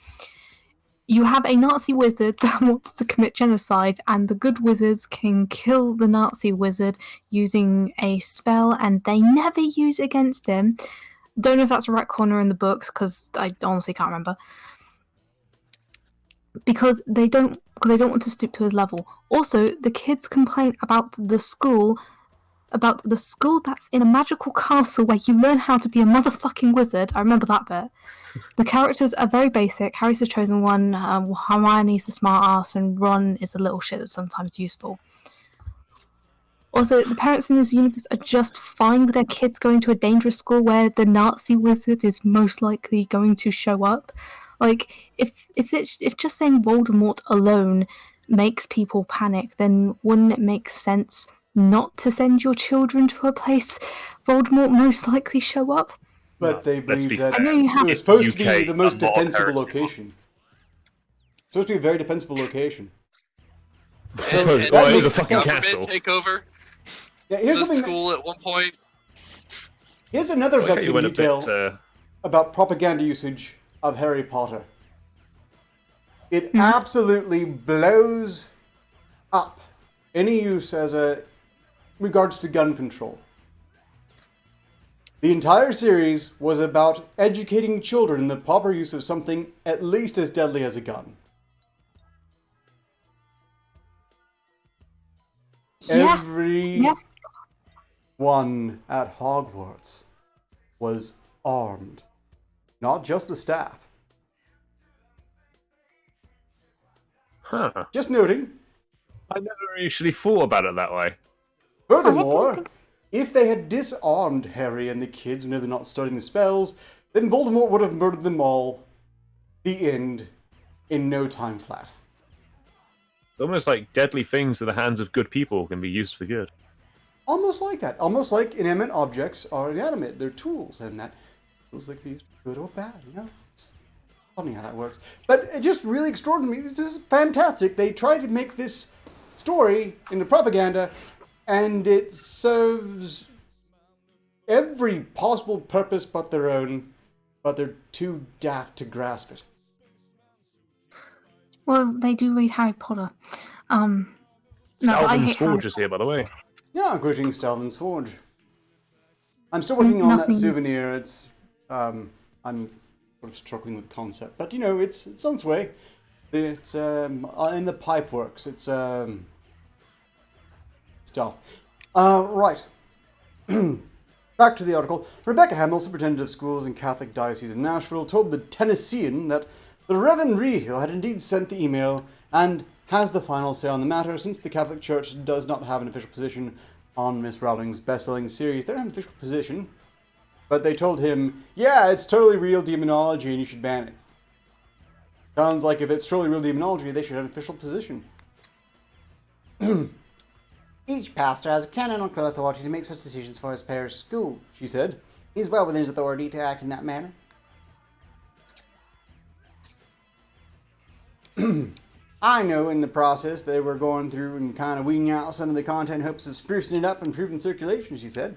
S2: You have a Nazi wizard that wants to commit genocide, and the good wizards can kill the Nazi wizard using a spell, and they never use it against him. Don't know if that's a retcon or in the books, because I honestly can't remember. Because they don't want to stoop to his level. Also, the kids complain about the school about the school that's in a magical castle where you learn how to be a motherfucking wizard. I remember that bit. The characters are very basic. Harry's the chosen one, Hermione's the smart ass, and Ron is a little shit that's sometimes useful. Also, the parents in this universe are just fine with their kids going to a dangerous school where the Nazi wizard is most likely going to show up. Like, if just saying Voldemort alone makes people panic, then wouldn't it make sense not to send your children to a place Voldemort most likely show up?
S1: But they believe that
S2: it
S1: was supposed to be the most defensible location. Supposed to be a very defensible location.
S4: So, it was a fucking castle. Takeover.
S1: Yeah, here's
S4: the school at one point.
S1: Here's another vexing detail about propaganda usage of Harry Potter. It absolutely blows up any use as regards to gun control. The entire series was about educating children in the proper use of something at least as deadly as a gun.
S2: Yeah.
S1: Everyone at Hogwarts was armed. Not just the staff.
S3: Huh.
S1: Just noting.
S3: I never actually thought about it that way.
S1: Furthermore, if they had disarmed Harry and the kids when they're not studying the spells, then Voldemort would have murdered them all. The end. In no time flat.
S3: Almost like deadly things in the hands of good people can be used for good.
S1: Almost like that. Almost like inanimate objects are inanimate. They're tools, and that tools like be used for good or bad, you know? It's funny how that works. But it just really extraordinary. This is fantastic. They tried to make this story into propaganda, and it serves every possible purpose but their own, but they're too daft to grasp it.
S2: Well, they do read Harry Potter.
S3: Stalvin's Forge is here, by the way.
S1: Yeah, greetings, Stalvin's Forge. I'm still working on that souvenir. It's, I'm sort of struggling with the concept, but you know, it's on its way. It's in the pipe works. It's stuff. Right. Back to the article. Rebecca Hamill, superintendent of schools in Catholic Diocese of Nashville, told the Tennessean that the Reverend Rehill had indeed sent the email and has the final say on the matter, since the Catholic Church does not have an official position on Miss Rowling's best-selling series. They don't have an official position, but they told him, yeah, it's totally real demonology and you should ban it. Sounds like if it's totally real demonology, they should have an official position. Each pastor has a canonical authority to make such decisions for his parish school, she said. He's well within his authority to act in that manner. I know in the process they were going through and kind of weeding out some of the content in hopes of sprucing it up and improving circulation, she said.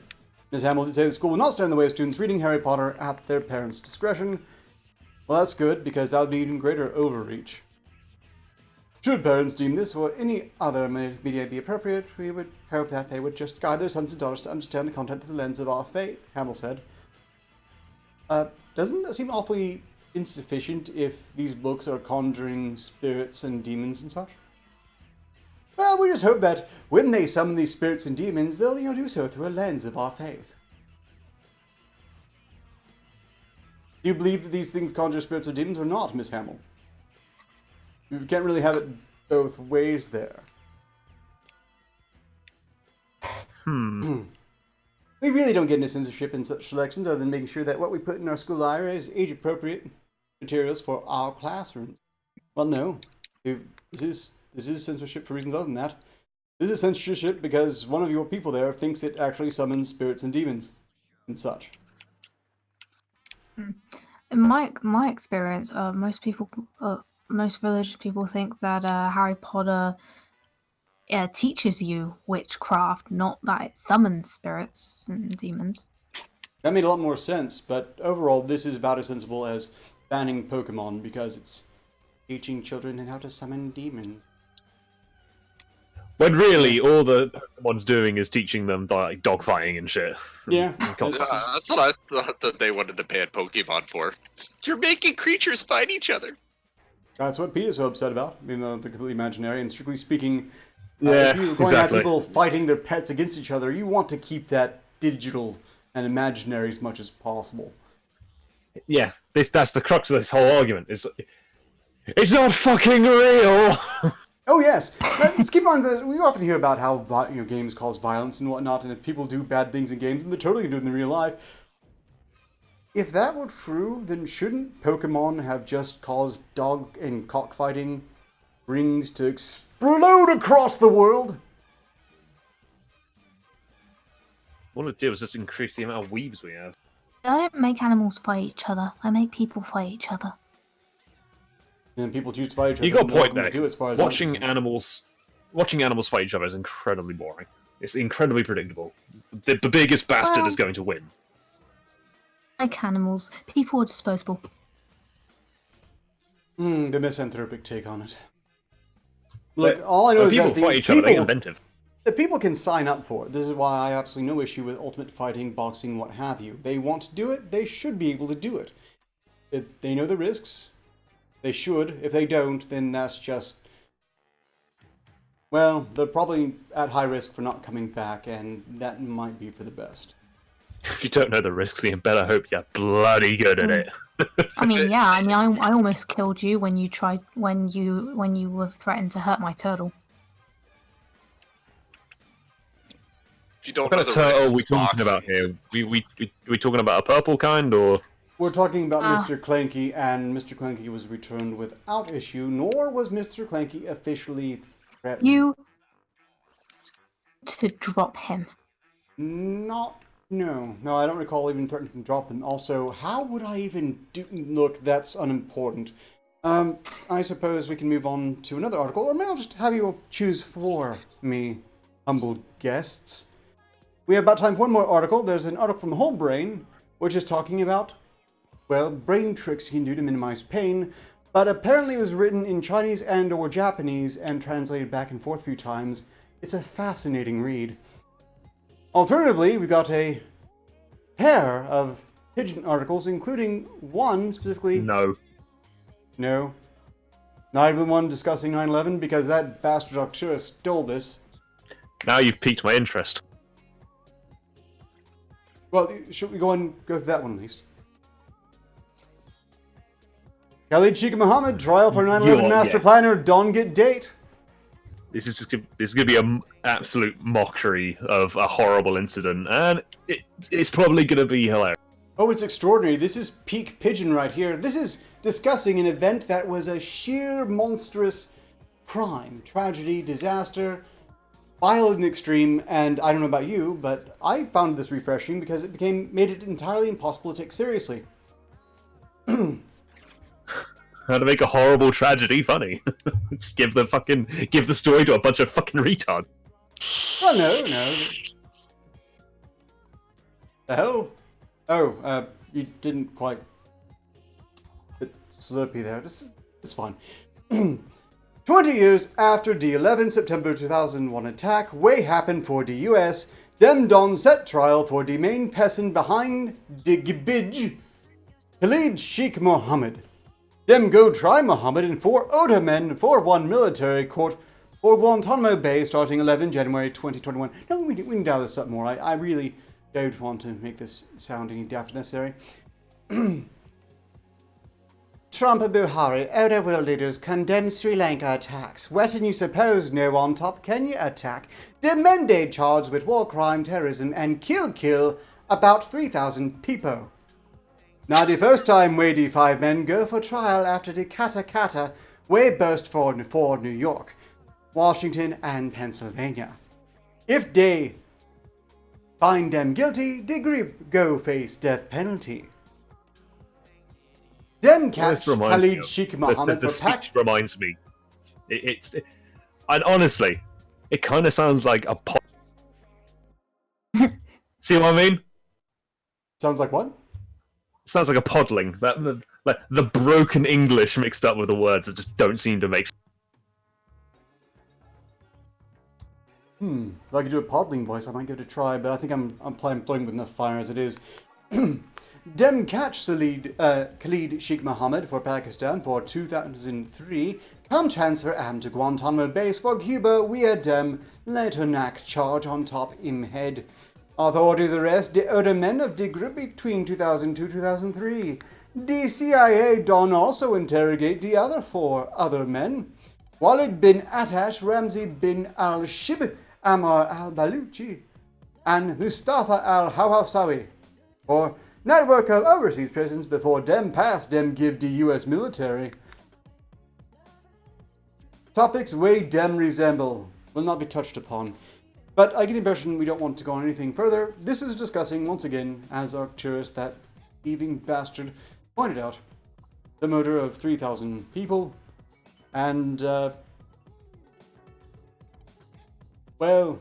S1: Ms. Hamill did say the school will not stand in the way of students reading Harry Potter at their parents' discretion. Well, that's good, because that would be even greater overreach. Should parents deem this or any other media be appropriate, we would hope that they would just guide their sons and daughters to understand the content through the lens of our faith, Hamill said. Doesn't that seem awfully insufficient if these books are conjuring spirits and demons and such? Well, we just hope that when they summon these spirits and demons, they'll do so through a lens of our faith. Do you believe that these things conjure spirits or demons or not, Miss Hamill? You can't really have it both ways there. We really don't get into censorship in such selections other than making sure that what we put in our school library is age-appropriate materials for our classrooms. Well, no. This is censorship for reasons other than that. This is censorship because one of your people there thinks it actually summons spirits and demons and such.
S2: In my experience, most religious people think that Harry Potter teaches you witchcraft, not that it summons spirits and demons.
S1: That made a lot more sense, but overall this is about as sensible as banning Pokemon because it's teaching children how to summon demons.
S3: When really all the Pokemon's doing is teaching them like dogfighting and shit.
S1: Yeah.
S4: That's what I thought that they wanted to ban Pokemon for. You're making creatures fight each other.
S1: That's what Peter's so upset about, even though they're completely imaginary. And strictly speaking, If you're going to have people fighting their pets against each other, you want to keep that digital and imaginary as much as possible.
S3: Yeah, that's the crux of this whole argument. It's not fucking real.
S1: Oh yes, let's keep on. We often hear about how games cause violence and whatnot, and if people do bad things in games, and they're totally doing it in real life. If that were true, then shouldn't Pokemon have just caused dog and cockfighting rings to explode across the world?
S3: All it did was just increase the amount of weebs we have.
S2: I don't make animals fight each other. I make people fight each other.
S1: And people choose to fight each other.
S3: You got a point there.
S1: Watching
S3: animals fight each other is incredibly boring. It's incredibly predictable. The biggest bastard is going to win.
S2: Like animals, people are disposable.
S1: The misanthropic take on it. Look, all I know is that
S3: fight each other, they're inventive.
S1: The people can sign up for it. This is why I have absolutely no issue with ultimate fighting, boxing, what have you. They want to do it, they should be able to do it. If they know the risks, they should. If they don't, then that's just... Well, they're probably at high risk for not coming back, and that might be for the best.
S3: If you don't know the risks, then you better hope you're bloody good at it.
S2: I mean, I almost killed you when you were threatened to hurt my turtle.
S4: If you don't
S3: what kind of turtle are we talking about here? We talking about a purple kind, or...?
S1: We're talking about Mr. Clanky, and Mr. Clanky was returned without issue, nor was Mr. Clanky officially threatened.
S2: You... to drop him.
S1: No, I don't recall even threatening to drop them. Also, how would I even do... Look, that's unimportant. I suppose we can move on to another article, or maybe I'll just have you choose for me, humble guests. We have about time for one more article. There's an article from Whole Brain, which is talking about, well, brain tricks you can do to minimize pain, but apparently it was written in Chinese and or Japanese and translated back and forth a few times. It's a fascinating read. Alternatively, we got a pair of pigeon articles, including one specifically... No. Not even the one discussing 9/11, because that bastard Arketer stole this.
S3: Now you've piqued my interest.
S1: Well, should we go through that one at least? Khalid Sheikh Mohammed, trial for 9/11 master planner, don't get date.
S3: This is going to be an absolute mockery of a horrible incident, and it's probably going to be hilarious.
S1: Oh, it's extraordinary. This is peak pigeon right here. This is discussing an event that was a sheer monstrous crime, tragedy, disaster, violent and extreme, and I don't know about you, but I found this refreshing because it made it entirely impossible to take seriously.
S3: How to make a horrible tragedy funny? Just give the story to a bunch of fucking retards.
S1: Well, no. The hell? Oh, you didn't quite... Bit slurpy there. It's fine. 20 years after the 11 September 2001 attack, way happened for the US, them don set trial for the main person behind the gibij, Khalid Sheikh Mohammed. Them go try Mohammed and 4 other men for one military court for Guantanamo Bay starting 11 January 2021. No, we can dial this up more. I really don't want to make this sound any daft necessary. Trump and Buhari, outer world leaders, condemn Sri Lanka attacks. What did you suppose no on top Kenya attack? The mandate charged with war crime, terrorism, and kill about 3,000 people. Now the first time where the 5 men go for trial after the Kata way burst for New York, Washington, and Pennsylvania. If they find them guilty, they go face death penalty. Them catch Khalid Sheikh Mohammed
S3: the speech reminds me. And honestly, it kind of sounds like a pod. See what I mean?
S1: Sounds like what?
S3: Sounds like a podling. Like the broken English mixed up with the words that just don't seem to make sense.
S1: If I could do a podling voice, I might give it a try, but I think I'm floating with enough fire as it is. Dem catch Khalid Sheikh Mohammed for Pakistan for 2003. Come transfer am to Guantanamo base for Cuba. We had dem later knack charge on top im head. Authorities arrest the other men of the group between 2002-2003. The CIA don't also interrogate the other 4 other men. Walid bin Atash, Ramzi bin al-Shib, Ammar al-Baluchi, and Mustafa al-Hawsawi for network of overseas prisons before dem pass dem give the US military. Topics way dem resemble will not be touched upon. But I get the impression we don't want to go on anything further. This is discussing, once again, as Arketer, that thieving bastard, pointed out, the murder of 3,000 people. And, well,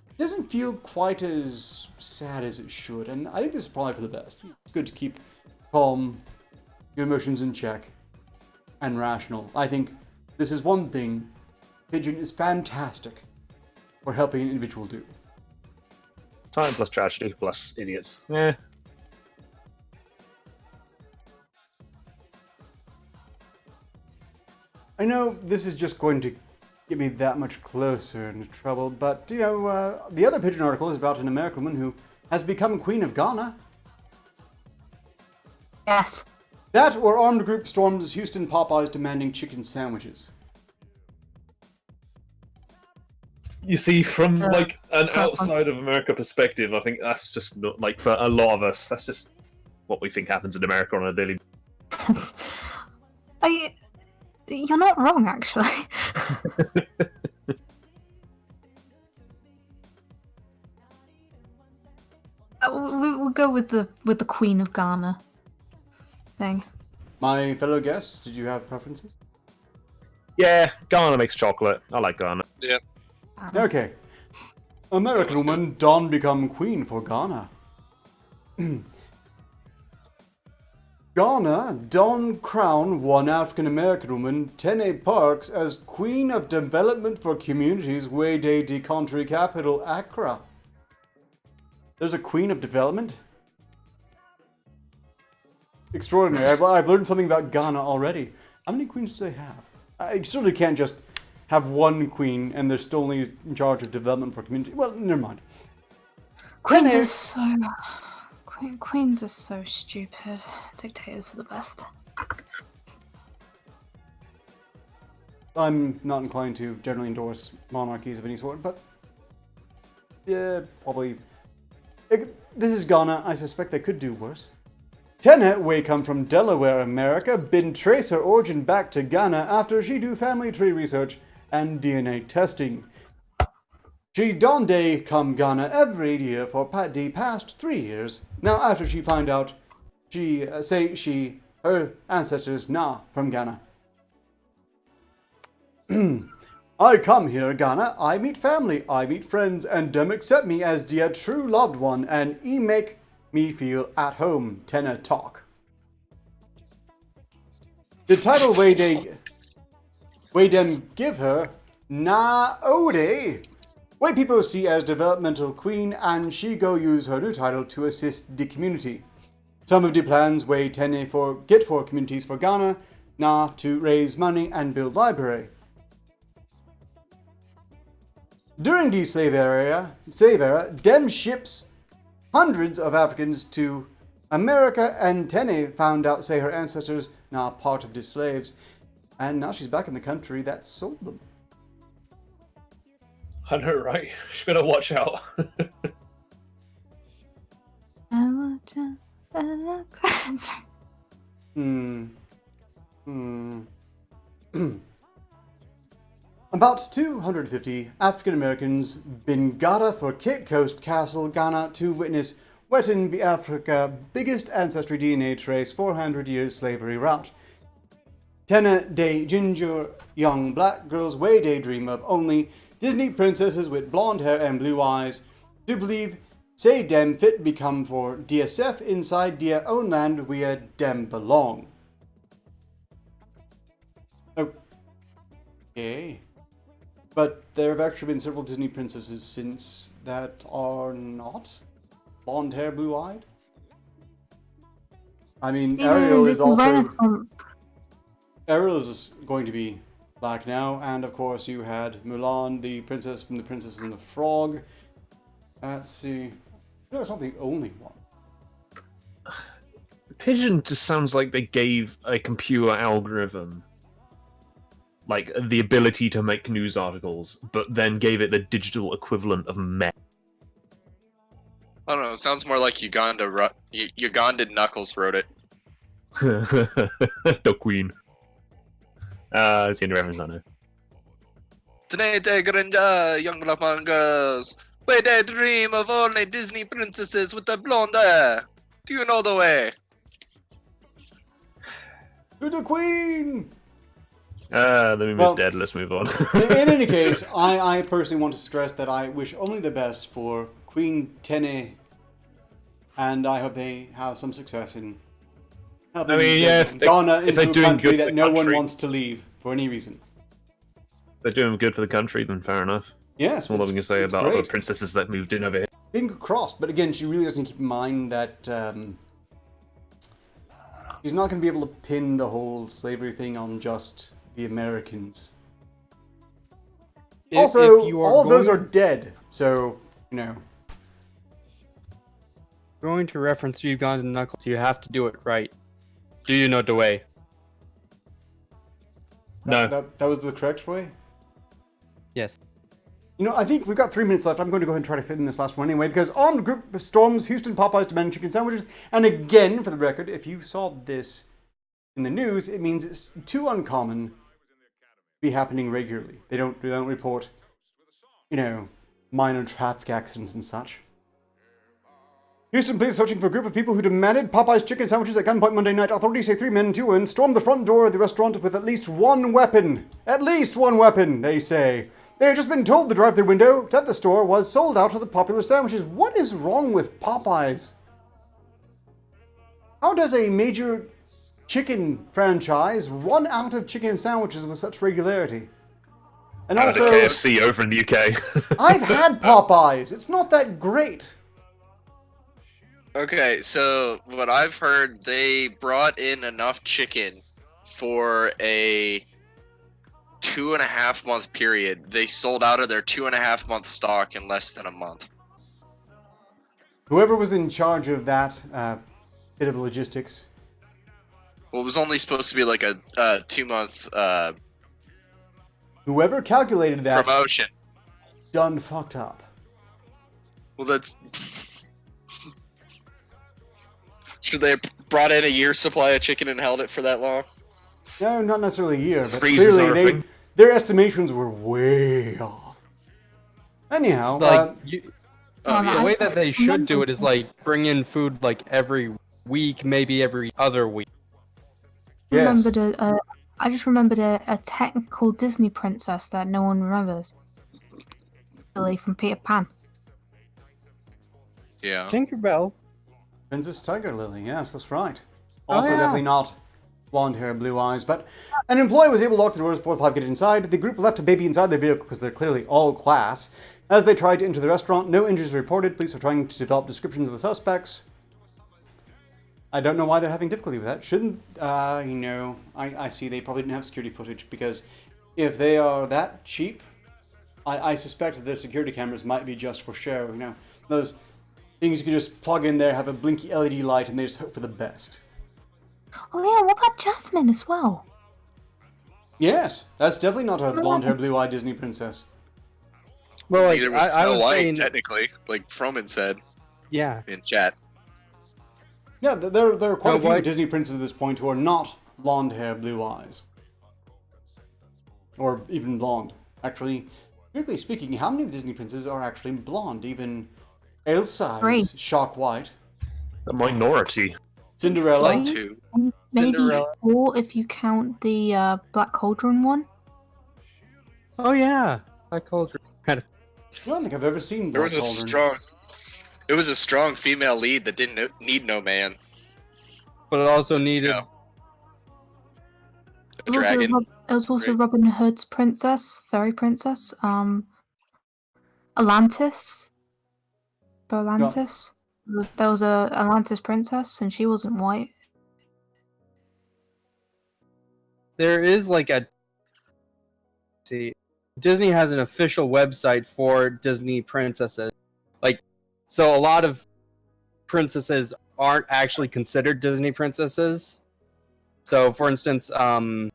S1: it doesn't feel quite as sad as it should. And I think this is probably for the best. It's good to keep calm, your emotions in check, and rational. I think this is one thing Pigeon is fantastic for helping an individual do.
S3: Time plus tragedy plus idiots. Yeah.
S1: I know this is just going to get me that much closer into trouble, but, you know, the other Pigeon article is about an American woman who has become Queen of Ghana.
S2: Yes.
S1: That or armed group storms Houston Popeyes demanding chicken sandwiches.
S3: You see, from like an outside of America perspective, I think that's just not, like, for a lot of us, that's just what we think happens in America on a daily.
S2: You're not wrong, actually. We'll go with the Queen of Ghana thing.
S1: My fellow guests, did you have preferences?
S3: Yeah, Ghana makes chocolate. I like Ghana.
S4: Yeah.
S1: Okay. American woman Dawn become queen for Ghana. Ghana, Dawn crown one African American woman, Tene Parks, as Queen of Development for Communities, Wayday the country capital, Accra. There's a Queen of Development? Extraordinary. I've learned something about Ghana already. How many queens do they have? I certainly can't just have one queen and they're still only in charge of development for community. Well, never mind.
S2: Queens are so stupid. Dictators are the best.
S1: I'm not inclined to generally endorse monarchies of any sort, but yeah, probably. This is Ghana. I suspect they could do worse. Tene, we come from Delaware, America, been trace her origin back to Ghana after she do family tree research and DNA testing. She don day come Ghana every year for the past 3 years. Now after she find out, she say her ancestors not from Ghana. I come here, Ghana, I meet family, I meet friends, and them accept me as their true loved one, and make me feel at home, Tena talk. The title way them give her, Na Ode, way people see as developmental queen, and she go use her new title to assist the community. Some of the plans way Tene get for communities for Ghana, na to raise money and build library. During the slave era, dem ships hundreds of Africans to America, and Tene found out, say, her ancestors now part of the slaves, and now she's back in the country that sold them.
S3: I know, right? She better watch out.
S1: About 250 African Americans been gada for Cape Coast Castle, Ghana, to witness Wetin be Africa biggest ancestry DNA trace 400 years slavery route. Tena day ginger young black girls way daydream of only Disney princesses with blonde hair and blue eyes to believe say dem fit become for DSF inside their own land where dem belong. Okay. But there have actually been several Disney princesses since that are not blonde hair, blue eyed. I mean,
S2: Yeah,
S1: Ariel is also...
S2: Renaissance.
S1: Ariel is going to be black now, and of course you had Mulan, the princess from The Princess and the Frog. Let's see. No, that's not the only one.
S3: Pigeon just sounds like they gave a computer algorithm like the ability to make news articles, but then gave it the digital equivalent of meh.
S4: I don't know. It sounds more like Ugandan Knuckles wrote it.
S3: The Queen. It's the only reference I know.
S4: Teenage Grinja, young Lapangas. Where they dream of only Disney princesses with the blonde hair. Do you know the way?
S1: To the Queen!
S3: The movie's dead, let's move on.
S1: In any case, I personally want to stress that I wish only the best for Queen Tene, and I hope they have some success in helping Ghana into a country that no one wants to leave for any reason.
S3: They're doing good for the country, then fair enough.
S1: Yes,
S3: that's all I'm going to say about other princesses that moved in over here.
S1: Finger crossed, but again, she really doesn't keep in mind that she's not going to be able to pin the whole slavery thing on just the Americans. Also, all of those are dead, so, you know.
S6: Going to reference Ugandan Knuckles, you have to do it right. Do you know the way?
S3: No.
S1: That was the correct way?
S6: Yes.
S1: You know, I think we've got 3 minutes left. I'm going to go ahead and try to fit in this last one anyway, because armed group storms Houston Popeyes demanding chicken sandwiches. And again, for the record, if you saw this in the news, it means it's too uncommon to be happening regularly. They don't report, you know, minor traffic accidents and such. Houston police searching for a group of people who demanded Popeyes chicken sandwiches at gunpoint Monday night. Authorities say 3 men and 2 women stormed the front door of the restaurant with at least one weapon. At least one weapon, they say. They had just been told the drive-thru window at the store was sold out of the popular sandwiches. What is wrong with Popeyes? How does a major chicken franchise run out of chicken sandwiches with such regularity? And also,
S3: KFC over in the UK.
S1: I've had Popeyes. It's not that great.
S4: Okay, so what I've heard, they brought in enough chicken for a 2.5 month period. They sold out of their 2.5 month stock in less than a month.
S1: Whoever was in charge of that bit of logistics.
S4: Well, it was only supposed to be like a 2 month
S1: whoever calculated that
S4: promotion.
S1: Done fucked up.
S4: Well, that's... Should they have brought in a year's supply of chicken and held it for that long?
S1: No, not necessarily a year, but
S3: Freezes
S1: clearly their estimations were way off. Anyhow,
S6: the way that they should do it is like bring in food like every week, maybe every other week.
S1: Yes.
S2: I just remembered a technical Disney princess that no one remembers. Lily from Peter Pan.
S4: Yeah.
S6: Tinkerbell.
S1: Princess Tiger Lily, yes, that's right. Also, definitely not blonde hair, blue eyes, but an employee was able to lock the doors before the 5 get inside. The group left a baby inside their vehicle because they're clearly all class. As they tried to enter the restaurant, no injuries were reported. Police are trying to develop descriptions of the suspects. I don't know why they're having difficulty with that. Shouldn't, you know, I see they probably didn't have security footage, because if they are that cheap, I suspect that the security cameras might be just for show, you know. Those things you can just plug in there, have a blinky LED light, and they just hope for the best.
S2: Oh yeah, what about Jasmine as well?
S1: Yes, that's definitely not a blonde-haired, blue-eyed Disney princess.
S6: Well, like,
S4: Neither was
S6: I was
S4: Snow White,
S6: saying...
S4: technically, like Froman said.
S6: Yeah.
S4: In chat.
S1: Yeah, there are quite a few Disney princesses at this point who are not blonde hair, blue eyes. Or even blonde. Actually, strictly speaking, how many of the Disney princesses are actually blonde? Even Elsa is shock white.
S3: The minority.
S1: Cinderella.
S4: 2.
S2: Maybe 4 if you count the Black Cauldron one.
S6: Oh yeah, Black Cauldron. Kind of.
S1: I don't think I've ever seen Black Cauldron.
S4: It was a strong female lead that didn't need no man.
S6: But it also needed...
S4: a dragon.
S2: It was also Robin Hood's princess, fairy princess, Atlantis. Atlantis. There was a Atlantis princess, and she wasn't white.
S6: there is like a. See, Disney has an official website for Disney princesses. Like, so a lot of princesses aren't actually considered Disney princesses. So, for instance, the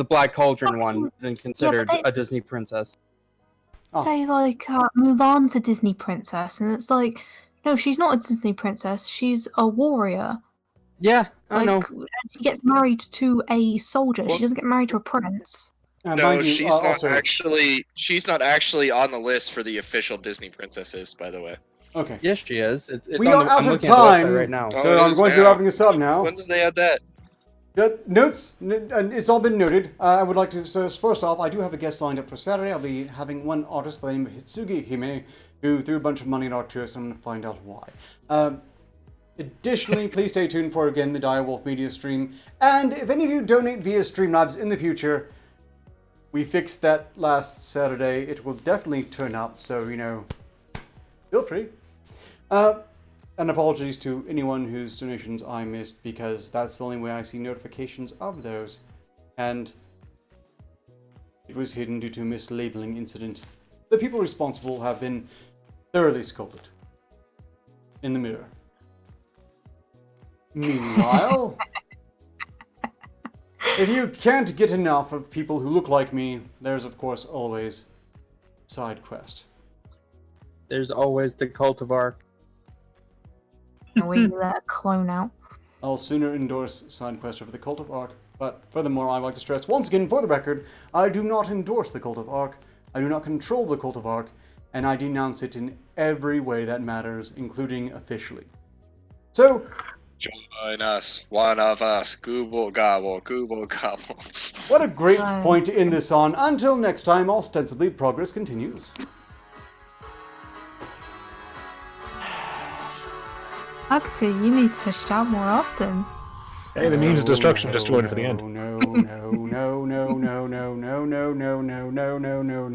S6: Black Cauldron one isn't considered a Disney princess.
S2: They like Mulan's a Disney princess, and it's like, no, she's not a Disney princess. She's a warrior.
S6: Yeah, I know.
S2: She gets married to a soldier. She doesn't get married to a prince.
S4: No, she's not actually. She's not actually on the list for the official Disney princesses, by the way.
S1: Okay.
S6: Yes, she is.
S1: We are out of time
S6: right now.
S1: So I'm going to be wrapping this up now.
S4: When did they add that?
S1: Notes, and it's all been noted. I would like to, so first off, I do have a guest lined up for Saturday. I'll be having one artist by the name of Hitsugi Hime, who threw a bunch of money at Arketer, so I'm going to find out why. Additionally, please stay tuned for, again, the Direwolf Media stream. And if any of you donate via Streamlabs in the future, we fixed that last Saturday. It will definitely turn up, so, you know, feel free. And apologies to anyone whose donations I missed, because that's the only way I see notifications of those. And it was hidden due to a mislabeling incident. The people responsible have been thoroughly scolded in the mirror. Meanwhile, if you can't get enough of people who look like me, there's of course always side quest.
S6: There's always the Cult of Ark.
S2: And we let a clone out.
S1: I'll sooner endorse side quest over the Cult of Ark, but furthermore, I'd like to stress once again, for the record, I do not endorse the Cult of Ark, I do not control the Cult of Ark, and I denounce it in every way that matters, including officially. So,
S4: join us, one of us, Google Gobble, Google Gobble.
S1: What a great point to end this on. Until next time, ostensibly, progress continues.
S2: Arketer, you need to shout more often.
S3: Hey, the means of destruction just joined for the end.
S1: No, no, no, no, no, no, no, no, no, no, no, no, no, no.